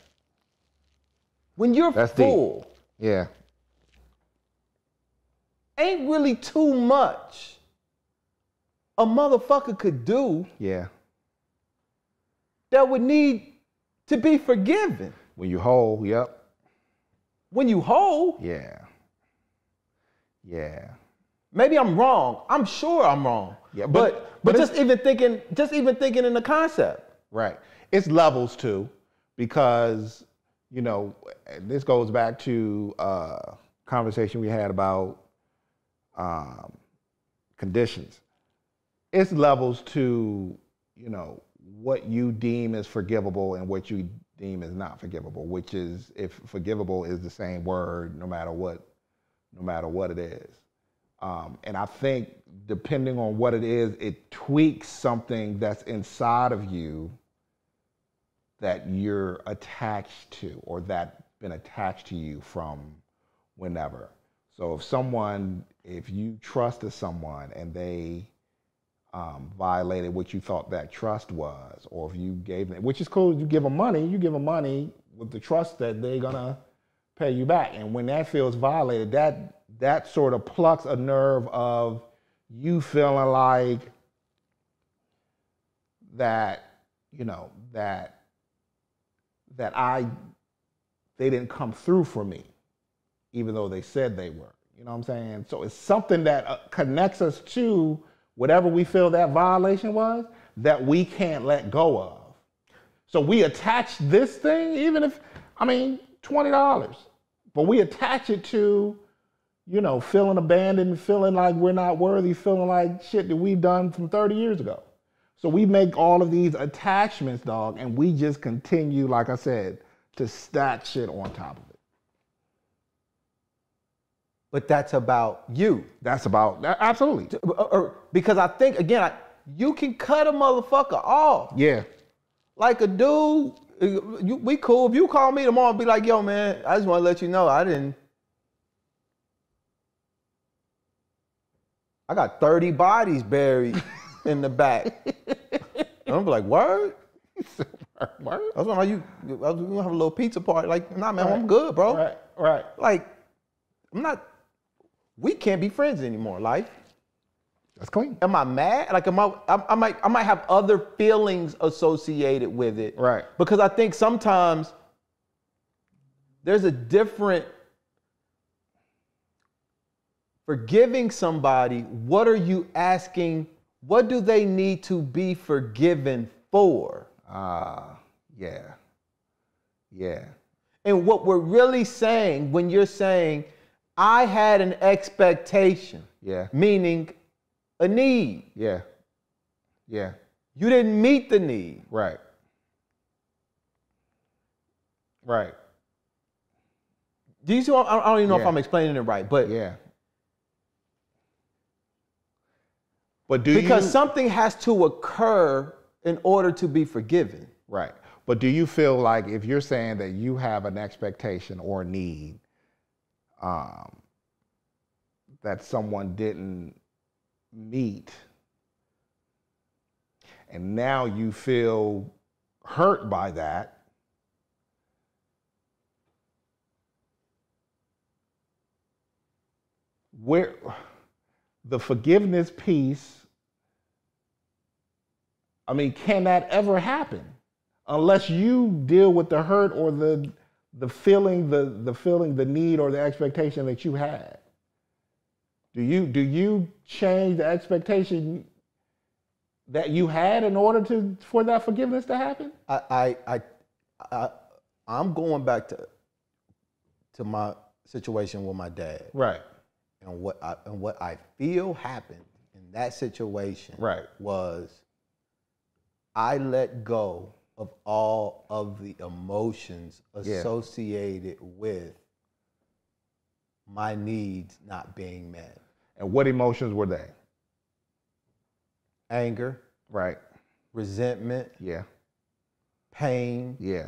When you're full. Deep. Yeah. Ain't really too much a motherfucker could do. Yeah. That would need to be forgiven. When you whole, yep. When you whole. Yeah. Yeah. Maybe I'm wrong. I'm sure I'm wrong. Yeah, but just even thinking in the concept. Right. It's levels too, because, you know, this goes back to a conversation we had about conditions. It's levels to, you know, what you deem as forgivable and what you deem as not forgivable, which is, if forgivable is the same word no matter what it is. And I think depending on what it is, it tweaks something that's inside of you that you're attached to, or that's been attached to you from whenever. So if you trusted someone and they violated what you thought that trust was, or if you gave them, which is cool, you give them money with the trust that they're gonna pay you back. And when that feels violated, that sort of plucks a nerve of you feeling like that, you know, that they didn't come through for me, even though they said they were. You know what I'm saying? So it's something that connects us to whatever we feel that violation was, that we can't let go of. So we attach this thing, even if, $20, but we attach it to, you know, feeling abandoned, feeling like we're not worthy, feeling like shit that we've done from 30 years ago. So we make all of these attachments, dog, and we just continue, like I said, to stack shit on top of it. But that's about you. That's about, absolutely. Because I think, again, you can cut a motherfucker off. Yeah. Like a dude, we cool. If you call me tomorrow and be like, yo, man, I just want to let you know I got 30 bodies buried in the back. And I'm like, word? Word? I was like, I was gonna have a little pizza party. Like, nah, man, I'm good, bro. Right. Like, we can't be friends anymore, life. That's clean. Am I mad? Like, I might have other feelings associated with it. Right. Because I think sometimes there's a different, forgiving somebody, what are you asking? What do they need to be forgiven for? Yeah. And what we're really saying when you're saying, I had an expectation. Yeah. Meaning a need. Yeah. You didn't meet the need. Right. Do you see what, I don't even know if I'm explaining it right, but But because something has to occur in order to be forgiven. Right. But do you feel like if you're saying that you have an expectation or need that someone didn't meet, and now you feel hurt by that, where the forgiveness piece, I mean, can that ever happen? Unless you deal with the hurt or the feeling, the need or the expectation that you had. Do you change the expectation that you had in order for that forgiveness to happen? I'm going back to my situation with my dad. Right. And what I feel happened in that situation was I let go of all of the emotions associated with my needs not being met. And what emotions were they? Anger. Right. Resentment. Yeah. Pain. Yeah.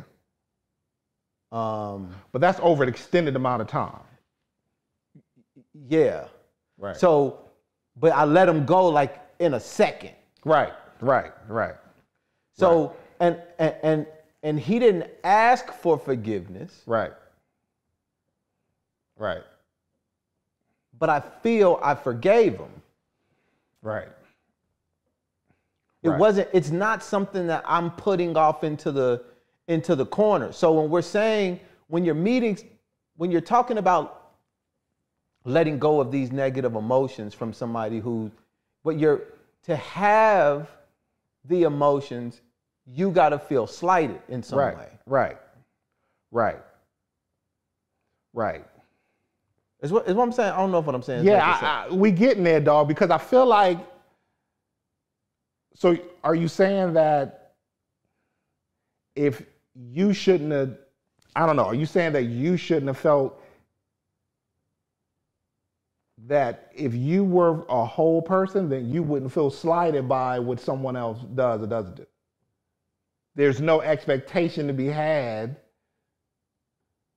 But that's over an extended amount of time. Yeah. Right. So, but I let him go like in a second. Right. So, and he didn't ask for forgiveness. Right. But I feel I forgave him. Right. It's not something that I'm putting off into the corner. So when we're saying, when you're talking about letting go of these negative emotions from somebody to have the emotions, you got to feel slighted in some way. Right. Is what I'm saying. I don't know if what I'm saying. Yeah, we getting there, dog, because I feel like, so are you saying that if you shouldn't have, I don't know, are you saying that you shouldn't have felt that if you were a whole person, then you wouldn't feel slighted by what someone else does or doesn't do? There's no expectation to be had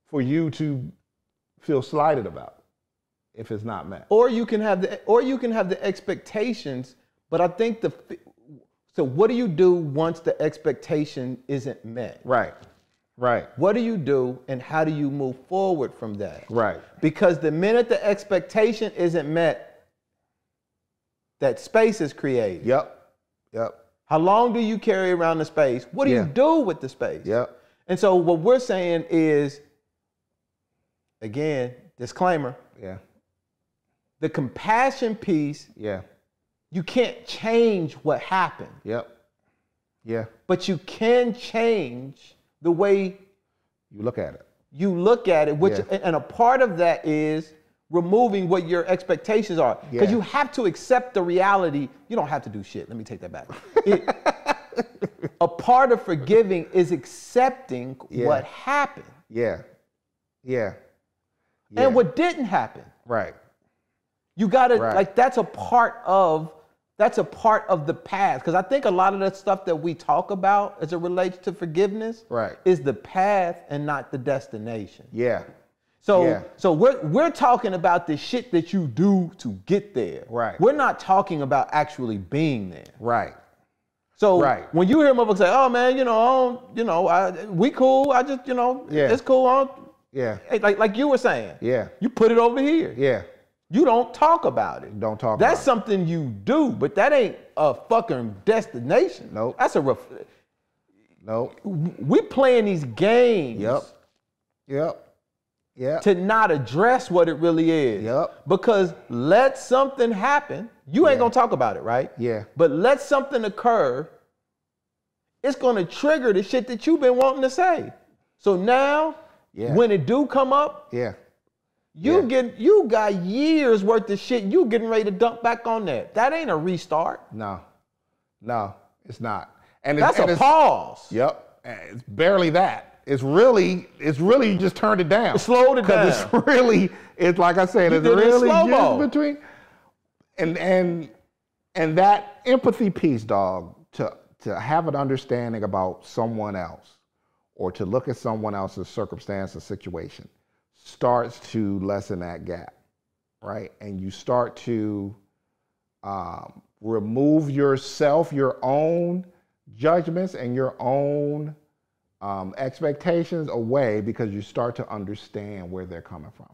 for you to feel slighted about if it's not met. Or you can have the expectations, but I think so what do you do once the expectation isn't met? Right. What do you do and how do you move forward from that? Right. Because the minute the expectation isn't met, that space is created. Yep. How long do you carry around the space? What do you do with the space? Yep. And so what we're saying is, again, disclaimer. Yeah. The compassion piece. Yeah. You can't change what happened. Yep. Yeah. But you can change the way you look at it. Which and a part of that is removing what your expectations are. Because you have to accept the reality. You don't have to do shit. Let me take that back. A part of forgiving is accepting what happened. Yeah. And what didn't happen. Right. You gotta like that's a part of the past. Because I think a lot of the stuff that we talk about as it relates to forgiveness is the path and not the destination. Yeah. So we're talking about the shit that you do to get there. Right. We're not talking about actually being there. Right. So when you hear motherfuckers say, "Oh man, we cool. I just, it's cool." Like you were saying. Yeah. You put it over here. Yeah. You don't talk about it. That's something you do, but that ain't a fucking destination. Nope. That's Nope. We playing these games. Yep. To not address what it really is. Yep. Because let something happen. You ain't gonna talk about it, right? Yeah. But let something occur. It's gonna trigger the shit that you've been wanting to say. So now, when it do come up, you got years worth of shit you getting ready to dump back on there. That ain't a restart. No, it's not. And that's a pause. Yep. It's barely that. It's really you just turned it down. It slowed it down. It's like I said, it's really just between, and that empathy piece, dog, to have an understanding about someone else or to look at someone else's circumstance or situation starts to lessen that gap, right? And you start to remove yourself, your own judgments and your own expectations away because you start to understand where they're coming from,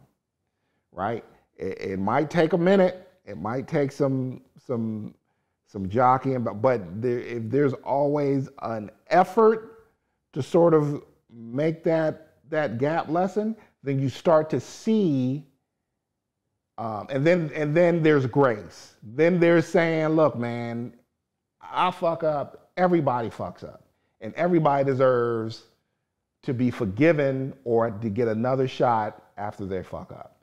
right? It might take a minute. It might take some jockeying, but if there's always an effort to sort of make that gap lessen, then you start to see, and then there's grace. Then there's saying, look, man, I fuck up. Everybody fucks up, and everybody deserves to be forgiven or to get another shot after they fuck up.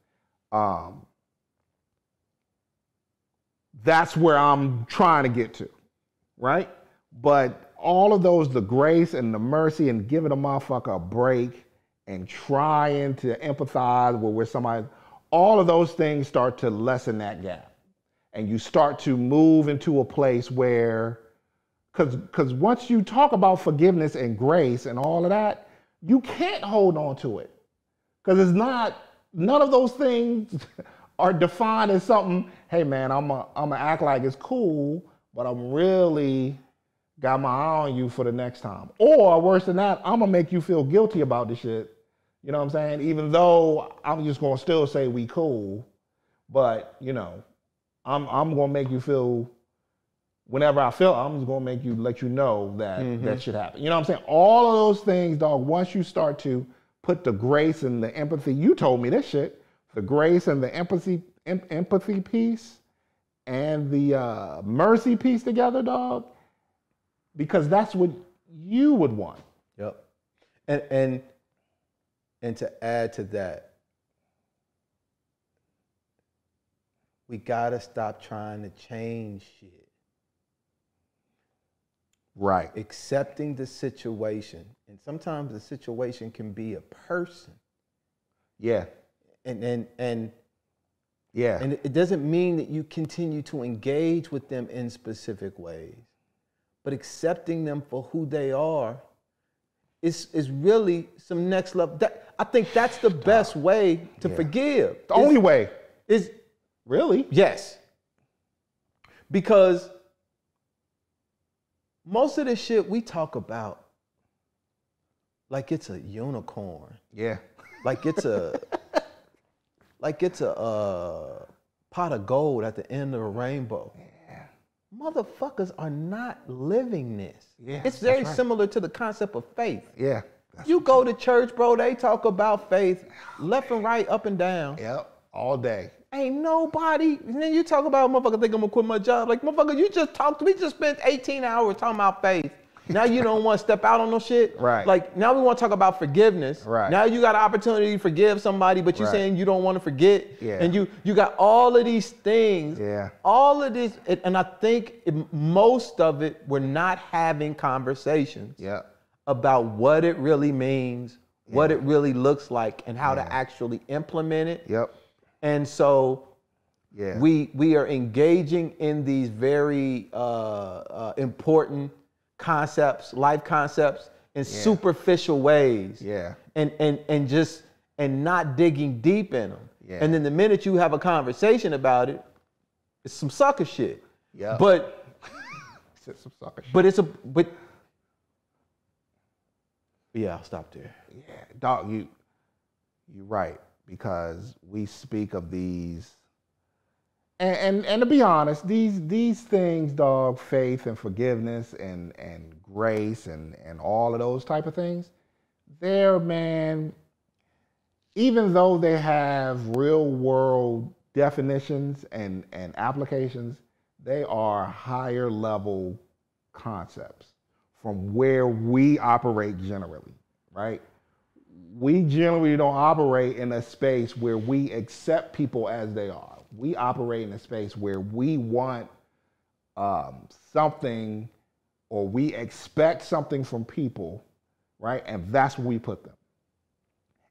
That's where I'm trying to get to, right? But all of those, the grace and the mercy and giving a motherfucker a break and trying to empathize with somebody, all of those things start to lessen that gap. And you start to move into a place where, because once you talk about forgiveness and grace and all of that, you can't hold on to it. Because it's not, none of those things are defined as something, hey man, I'm gonna act like it's cool, but I'm really got my eye on you for the next time. Or worse than that, I'm gonna make you feel guilty about the shit. You know what I'm saying? Even though I'm just gonna still say we cool, but you know, I'm gonna make you feel, whenever I feel, I'm just gonna let you know that that shit happened. You know what I'm saying? All of those things, dog, once you start to put the grace and the empathy, you told me this shit, the grace and the empathy piece and the mercy piece together, dog, because that's what you would want. Yep. And to add to that, we gotta stop trying to change shit. Right. Accepting the situation. And sometimes the situation can be a person. Yeah. And yeah. And it doesn't mean that you continue to engage with them in specific ways, but accepting them for who they are is really some next level. I think that's the best way to forgive. The only way. Is really? Yes. Because most of the shit we talk about, like it's a unicorn. Yeah. Like it's a pot of gold at the end of a rainbow. Yeah. Motherfuckers are not living this. Yeah, it's very similar to the concept of faith. Yeah. You go to church, bro, they talk about faith left and right, up and down. Yep, all day. Ain't nobody, and then you talk about, motherfucker, think I'm gonna quit my job. Like, motherfucker, we just spent 18 hours talking about faith. Now you don't want to step out on no shit. Right. Like, now we want to talk about forgiveness. Right. Now you got an opportunity to forgive somebody, but you're saying you don't want to forget. Yeah. And you got all of these things. Yeah. All of this, and I think most of it, we're not having conversations about what it really means, what it really looks like, and how to actually implement it. Yep. And so we are engaging in these very important concepts, life concepts, in superficial ways. Yeah. And not digging deep in them. Yeah. And then the minute you have a conversation about it, it's some sucker shit. Yeah. But it's some sucker shit. But yeah, I'll stop there. Yeah, dog, you're right, because we speak of these, and to be honest, these things, dog, faith and forgiveness and grace and all of those type of things, they're, man, even though they have real world definitions and applications, they are higher level concepts from where we operate generally, right? We generally don't operate in a space where we accept people as they are. We operate in a space where we want something, or we expect something from people right? And that's where we put them.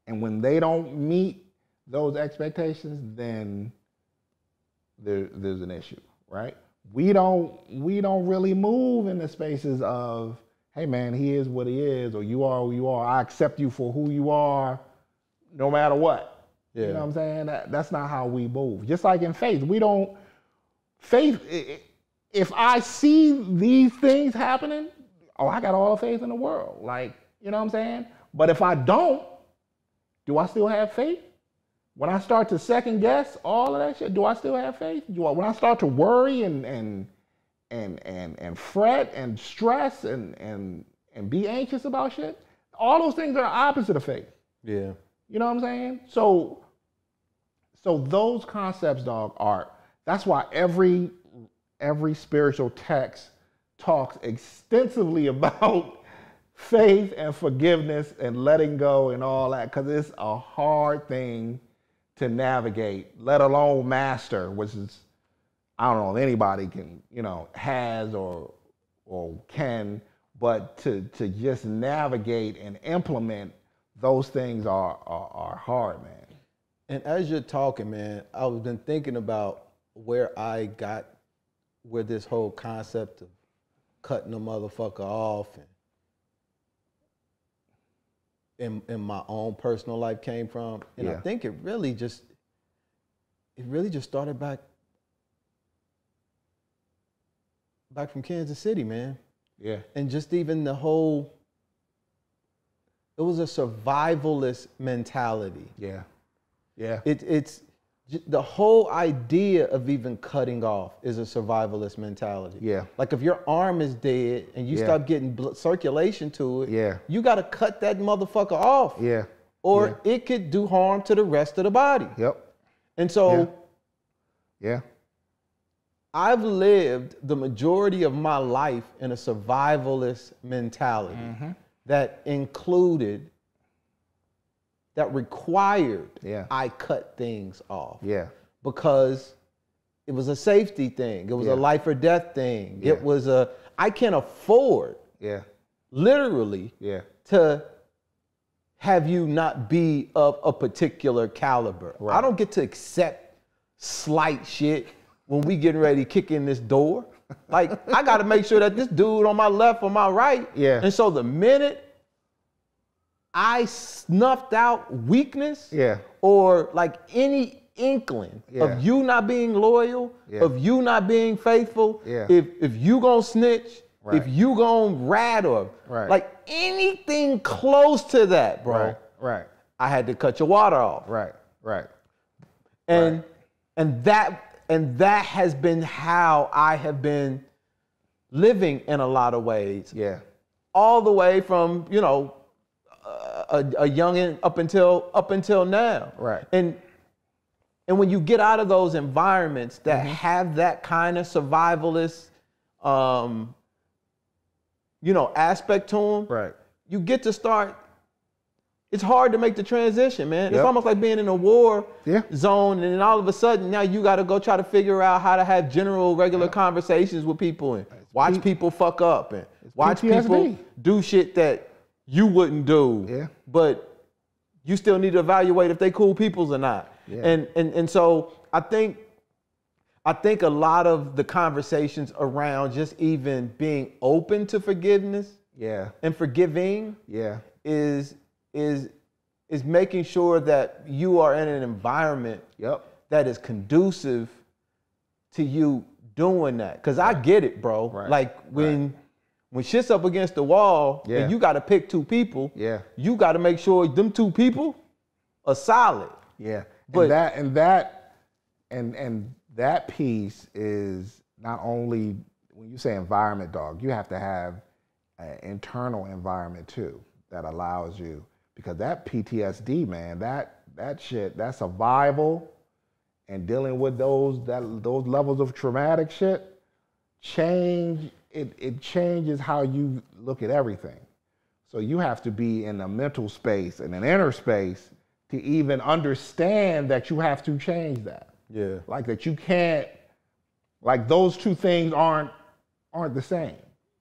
And when they don't meet those expectations, then there's an issue, right? We don't really move in the spaces of, hey man, he is what he is, or you are who you are. I accept you for who you are, no matter what. Yeah. You know what I'm saying? That's not how we move. Just like in faith, if I see these things happening, oh, I got all the faith in the world. Like, you know what I'm saying? But if I don't, do I still have faith? When I start to second guess all of that shit, do I still have faith? When I start to worry and fret and stress and be anxious about shit, all those things are opposite of faith. Yeah. You know what I'm saying? So those concepts, dog, that's why every spiritual text talks extensively about faith and forgiveness and letting go and all that, because it's a hard thing to navigate, let alone master, which is, I don't know if anybody can, has or can, but to just navigate and implement those things are hard, man. And as you're talking, man, I've been thinking about where this whole concept of cutting a motherfucker off and in my own personal life came from. And I think it really just started back from Kansas City, man. Yeah. And just even it was a survivalist mentality. Yeah. Yeah. It's the whole idea of even cutting off is a survivalist mentality. Yeah. Like if your arm is dead and you stop getting circulation to it, you got to cut that motherfucker off. Yeah. Or it could do harm to the rest of the body. Yep. And so yeah. I've lived the majority of my life in a survivalist mentality that included, that required I cut things off. Yeah. Because it was a safety thing. It was a life or death thing. Yeah. It was I can't afford, literally, to have you not be of a particular caliber. Right. I don't get to accept slight shit when we getting ready to kick in this door. Like, I got to make sure that this dude on my left or my right. Yeah. And so the minute I snuffed out weakness or like any inkling of you not being loyal, of you not being faithful, if you gonna snitch, if you gonna rat or like anything close to that, bro. Right. I had to cut your water off. Right. And that has been how I have been living in a lot of ways. Yeah. All the way from, a youngin' up until now. Right. And when you get out of those environments that have that kind of survivalist aspect to them, right, you get to start, it's hard to make the transition, man. Yep. It's almost like being in a war zone, and then all of a sudden now you got to go try to figure out how to have general, regular conversations with people and watch people fuck up and watch people do shit that you wouldn't do, but you still need to evaluate if they cool peoples or not. Yeah. And so I think a lot of the conversations around just even being open to forgiveness and forgiving is making sure that you are in an environment that is conducive to you doing that. Because I get it, bro. Right. Like when shit's up against the wall and you got to pick two people, you got to make sure them two people are solid. Yeah. But that piece is not only, when you say environment, dog, you have to have an internal environment too that allows you, because that PTSD, man, that shit, that survival and dealing with those levels of traumatic shit it changes how you look at everything. So you have to be in a mental space and an inner space to even understand that you have to change that. Yeah. Like that you can't, like those two things aren't the same.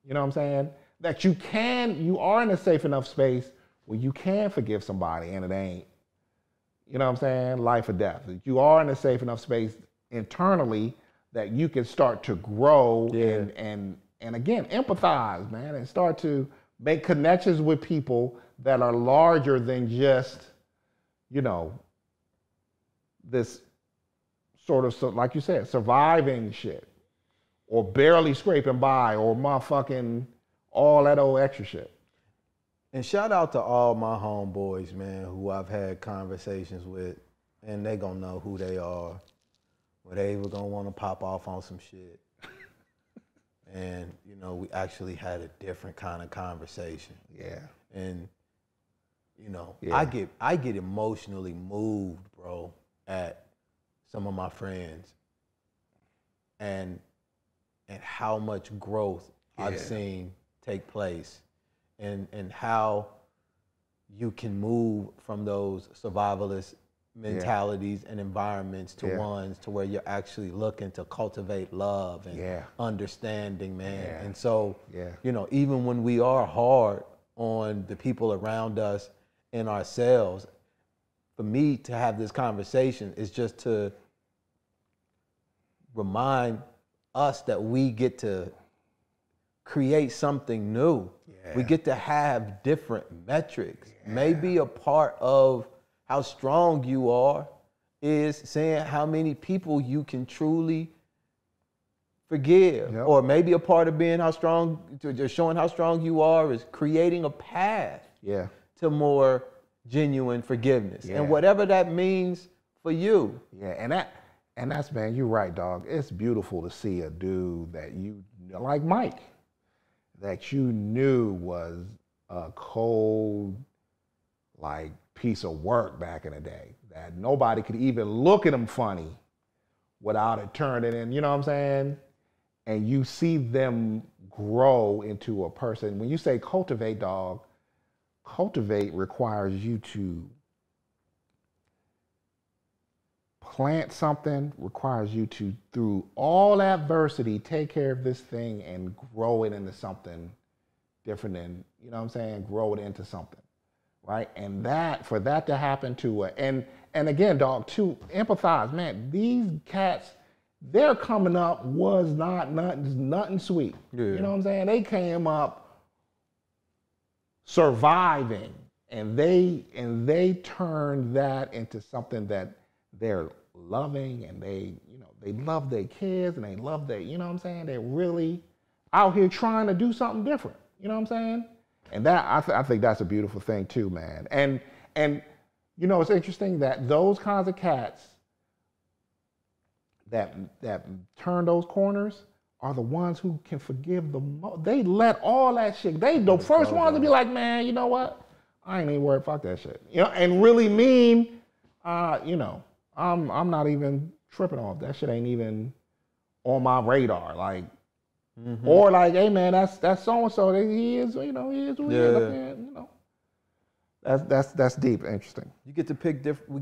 You know what I'm saying? that you are in a safe enough space where you can forgive somebody and it ain't, you know what I'm saying, life or death. You are in a safe enough space internally that you can start to grow and again, empathize, man, and start to make connections with people that are larger than just, you know, this sort of, like you said, surviving shit or barely scraping by or motherfucking all that old extra shit. And shout out to all my homeboys, man, who I've had conversations with, and they gonna know who they are, where they were gonna want to pop off on some shit. And, you know, we actually had a different kind of conversation. Yeah. And, you know, I get emotionally moved, bro, at some of my friends and how much growth I've seen take place and how you can move from those survivalist mentalities and environments to ones to where you're actually looking to cultivate love and understanding, man. And so, you know, even when we are hard on the people around us and ourselves, for me to have this conversation is just to remind us that we get to create something new. We get to have different metrics. Maybe a part of how strong you are is saying how many people you can truly forgive. Or maybe a part of being just showing how strong you are is creating a path to more genuine forgiveness. And whatever that means for you. And that's, man, you're right, dog. It's beautiful to see a dude that you, like Mike, that you knew was a cold, like, piece of work back in the day, that nobody could even look at him funny without it turning in, you know what I'm saying? And you see them grow into a person. When you say cultivate, dog, cultivate requires you to plant something, requires you to, through all adversity, take care of this thing and grow it into something different than, you know what I'm saying, grow it into something. Right, and for that to happen to and again, dog, to empathize, man. These cats, their coming up was nothing sweet. You know what I'm saying? They came up surviving, and they turned that into something that they're loving, and they love their kids, and they love their, you know what I'm saying? They're really out here trying to do something different. You know what I'm saying? And that I think that's a beautiful thing too, man. And you know, it's interesting that those kinds of cats that turn those corners are the ones who can forgive the most. They let all that shit. They the first ones to be like, man, you know what? I ain't even worried. Fuck that shit. You know, and really mean, you know, I'm not even tripping off that shit. Ain't even on my radar. Like. Mm-hmm. Or like, hey man, that's so and so. He is, you know, he is who he is. You know, that's deep, interesting. You get to pick different. We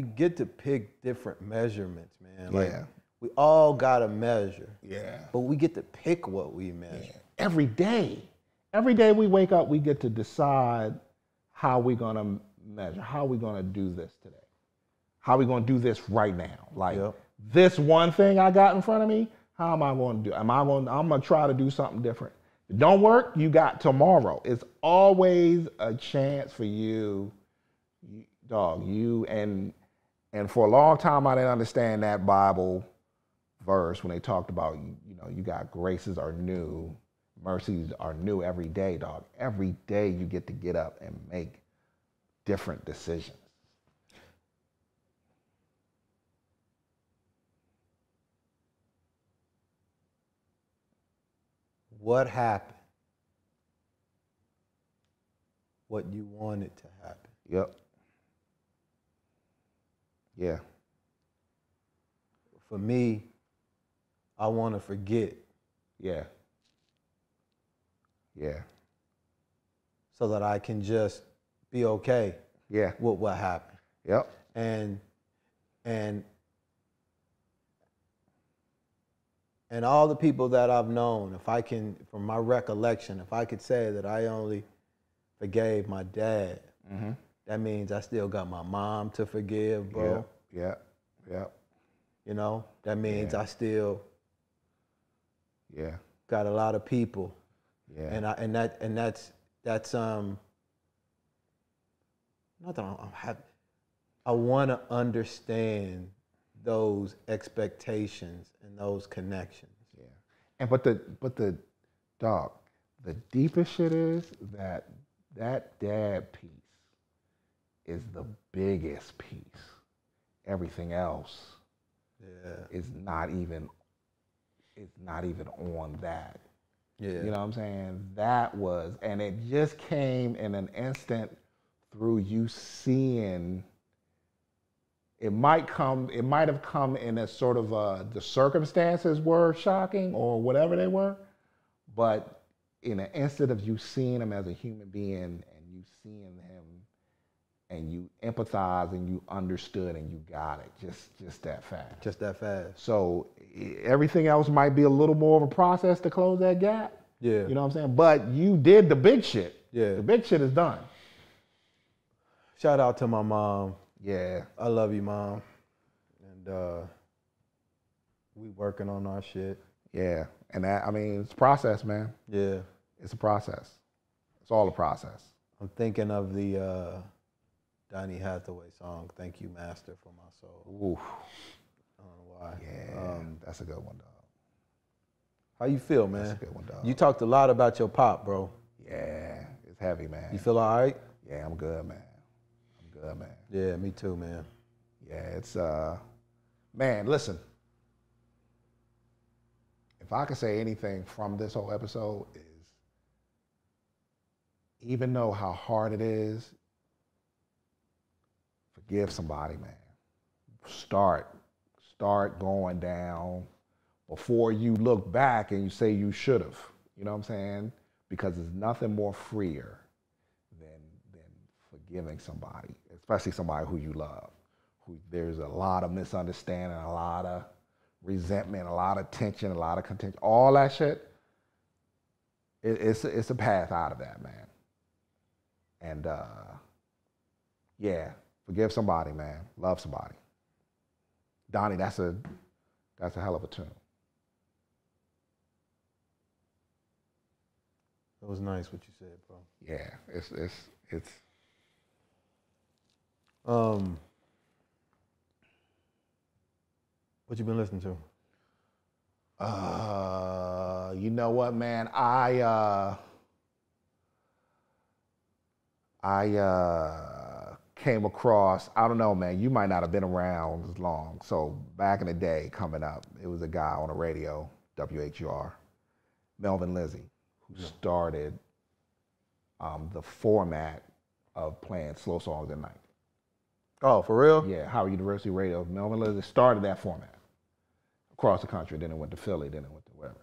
get to pick different measurements, man. Like, we all got to measure. But we get to pick what we measure every day. Every day we wake up, we get to decide how we're gonna measure. How we're gonna do this today. How we're gonna do this right now. Like this one thing I got in front of me. How am I going to do? I'm going to try to do something different. If it don't work, you got tomorrow. It's always a chance for you, dog. And for a long time, I didn't understand that Bible verse when they talked about, you know, you got graces are new, mercies are new every day, dog. Every day you get to get up and make different decisions. What happened? What you wanted to happen. Yep. Yeah. For me, I want to forget. Yeah. So that I can just be okay. Yeah. With what happened. Yep. And And all the people that I've known, if I can, from my recollection, if I could say that I only forgave my dad, that means I still got my mom to forgive, bro. Yeah. You know, that means I still got a lot of people. Yeah. And that's not that I want to understand those expectations and those connections. Yeah. And but the dog, the deepest shit is that dad piece is the biggest piece. Everything else is not even on that. Yeah. You know what I'm saying? That was, and it just came in an instant through you seeing. It might have come in a sort of the circumstances were shocking or whatever they were, but in an instant of you seeing him as a human being and you seeing him and you empathize and you understood and you got it just that fast. Just that fast. So everything else might be a little more of a process to close that gap. Yeah. You know what I'm saying? But you did the big shit. Yeah. The big shit is done. Shout out to my mom. Yeah. I love you, Mom. And we working on our shit. Yeah. And that, I mean, it's a process, man. Yeah. It's a process. It's all a process. I'm thinking of the Donny Hathaway song, Thank You, Master, for My Soul. Oof. I don't know why. Yeah, that's a good one, dog. How you feel, man? That's a good one, dog. You talked a lot about your pop, bro. Yeah, it's heavy, man. You feel all right? Yeah, I'm good, man. Good, man. Yeah, me too, man. Yeah, it's man, listen. If I could say anything from this whole episode is even though how hard it is, forgive somebody, man. Start going down before you look back and you say you should have. You know what I'm saying? Because there's nothing more freer than forgiving somebody, especially somebody who you love. Who there's a lot of misunderstanding, a lot of resentment, a lot of tension, a lot of contention, all that shit. It's a path out of that, man. And yeah, forgive somebody, man. Love somebody. Donnie, that's a hell of a tune. That was nice what you said, bro. Yeah, it's. What you been listening to? You know what, man? I came across, I don't know, man, you might not have been around as long. So back in the day, coming up, it was a guy on the radio, WHUR, Melvin Lindsay, who started the format of playing slow songs at night. Oh, for real? Yeah, Howard University Radio. Melvin Lindsay started that format across the country. Then it went to Philly. Then it went to wherever.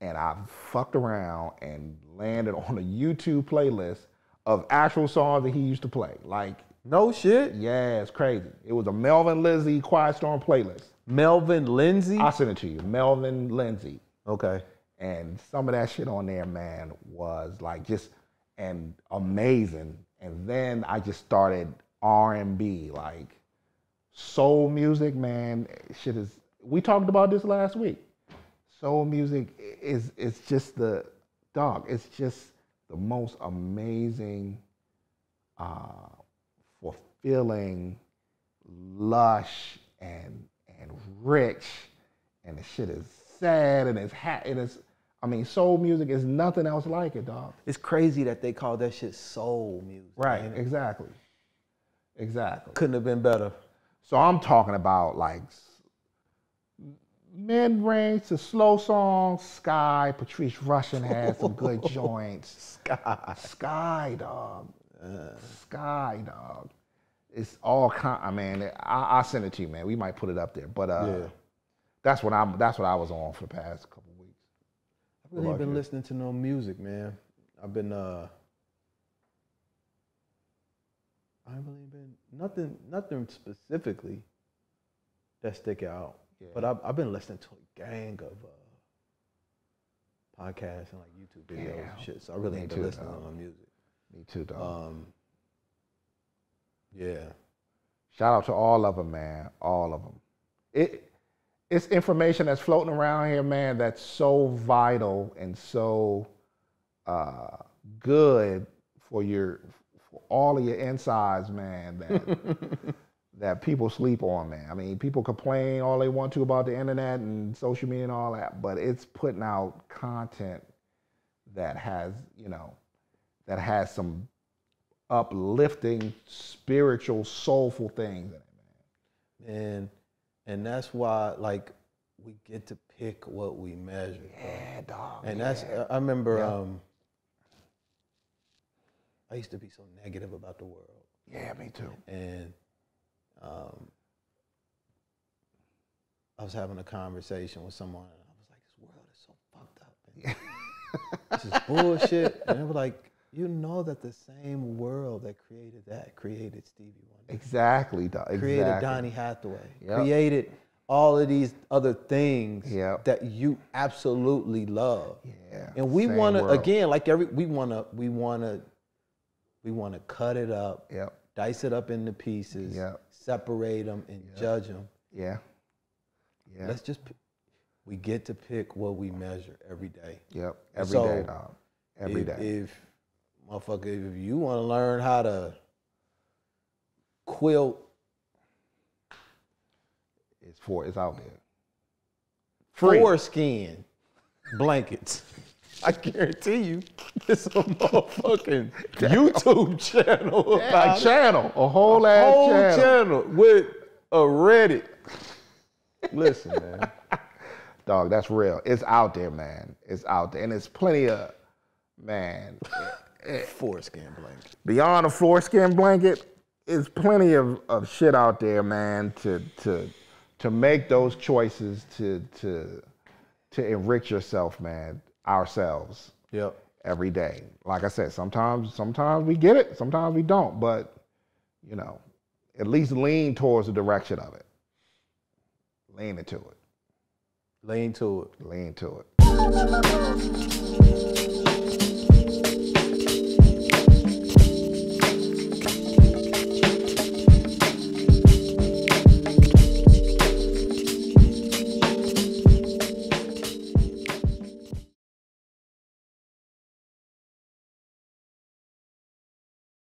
And I fucked around and landed on a YouTube playlist of actual songs that he used to play. Like, no shit? Yeah, it's crazy. It was a Melvin Lindsay Quiet Storm playlist. Melvin Lindsay? I'll send it to you. Melvin Lindsay. Okay. And some of that shit on there, man, was like just and amazing. And then I just started R&B, like soul music, man. Shit is. We talked about this last week. Soul music is just the dog. It's just the most amazing, fulfilling, lush and rich, and the shit is sad and it's I mean, soul music is nothing else like it, dog. It's crazy that they call that shit soul music. Right, exactly. Couldn't have been better. So I'm talking about like mid-range to slow songs. Sky, Patrice Rushen had some good joints. Sky, dog. Sky, dog. It's all I mean, I'll send it to you, man. We might put it up there, but yeah. That's what I was on for the past couple of weeks. I've really been listening to no music, man. I've been I really been nothing specifically that stick out. But I've been listening to a gang of podcasts and like YouTube videos and shit. So I really ain't been listening to my music. Me too, dog. Yeah. Shout out to all of them, man. All of them. It's information that's floating around here, man, that's so vital and so good for all of your insides, man, that people sleep on, man. I mean, people complain all they want to about the internet and social media and all that, but it's putting out content that has, that has some uplifting, spiritual, soulful things in it, man. And that's why, like, we get to pick what we measure. Yeah, dog. And that's, I remember, I used to be so negative about the world. Yeah, me too. And I was having a conversation with someone, and I was like, this world is so fucked up. This is bullshit. And they were like, you know that the same world that created Stevie Wonder. Exactly, dog. Created Donny Hathaway. Yep. Created all of these other things that you absolutely love. Yeah. And we want to, again, like we want to cut it up, dice it up into pieces, separate them, and judge them. Yeah. Let's just, we get to pick what we measure every day. Yep. Every day, dog. Every day. If you want to learn how to quilt, it's out there. Free. Foreskin blankets. I guarantee you, it's a motherfucking YouTube channel. A whole ass channel with a Reddit. Listen, man. Dog, that's real. It's out there, man. It's out there. And there's plenty of, man. Foreskin blanket. Beyond a foreskin blanket, there's plenty of shit out there, man, to make those choices to enrich yourself, man, ourselves. Yep. Every day. Like I said, sometimes we get it, sometimes we don't, but at least lean towards the direction of it. Lean into it. Lean to it. Lean to it.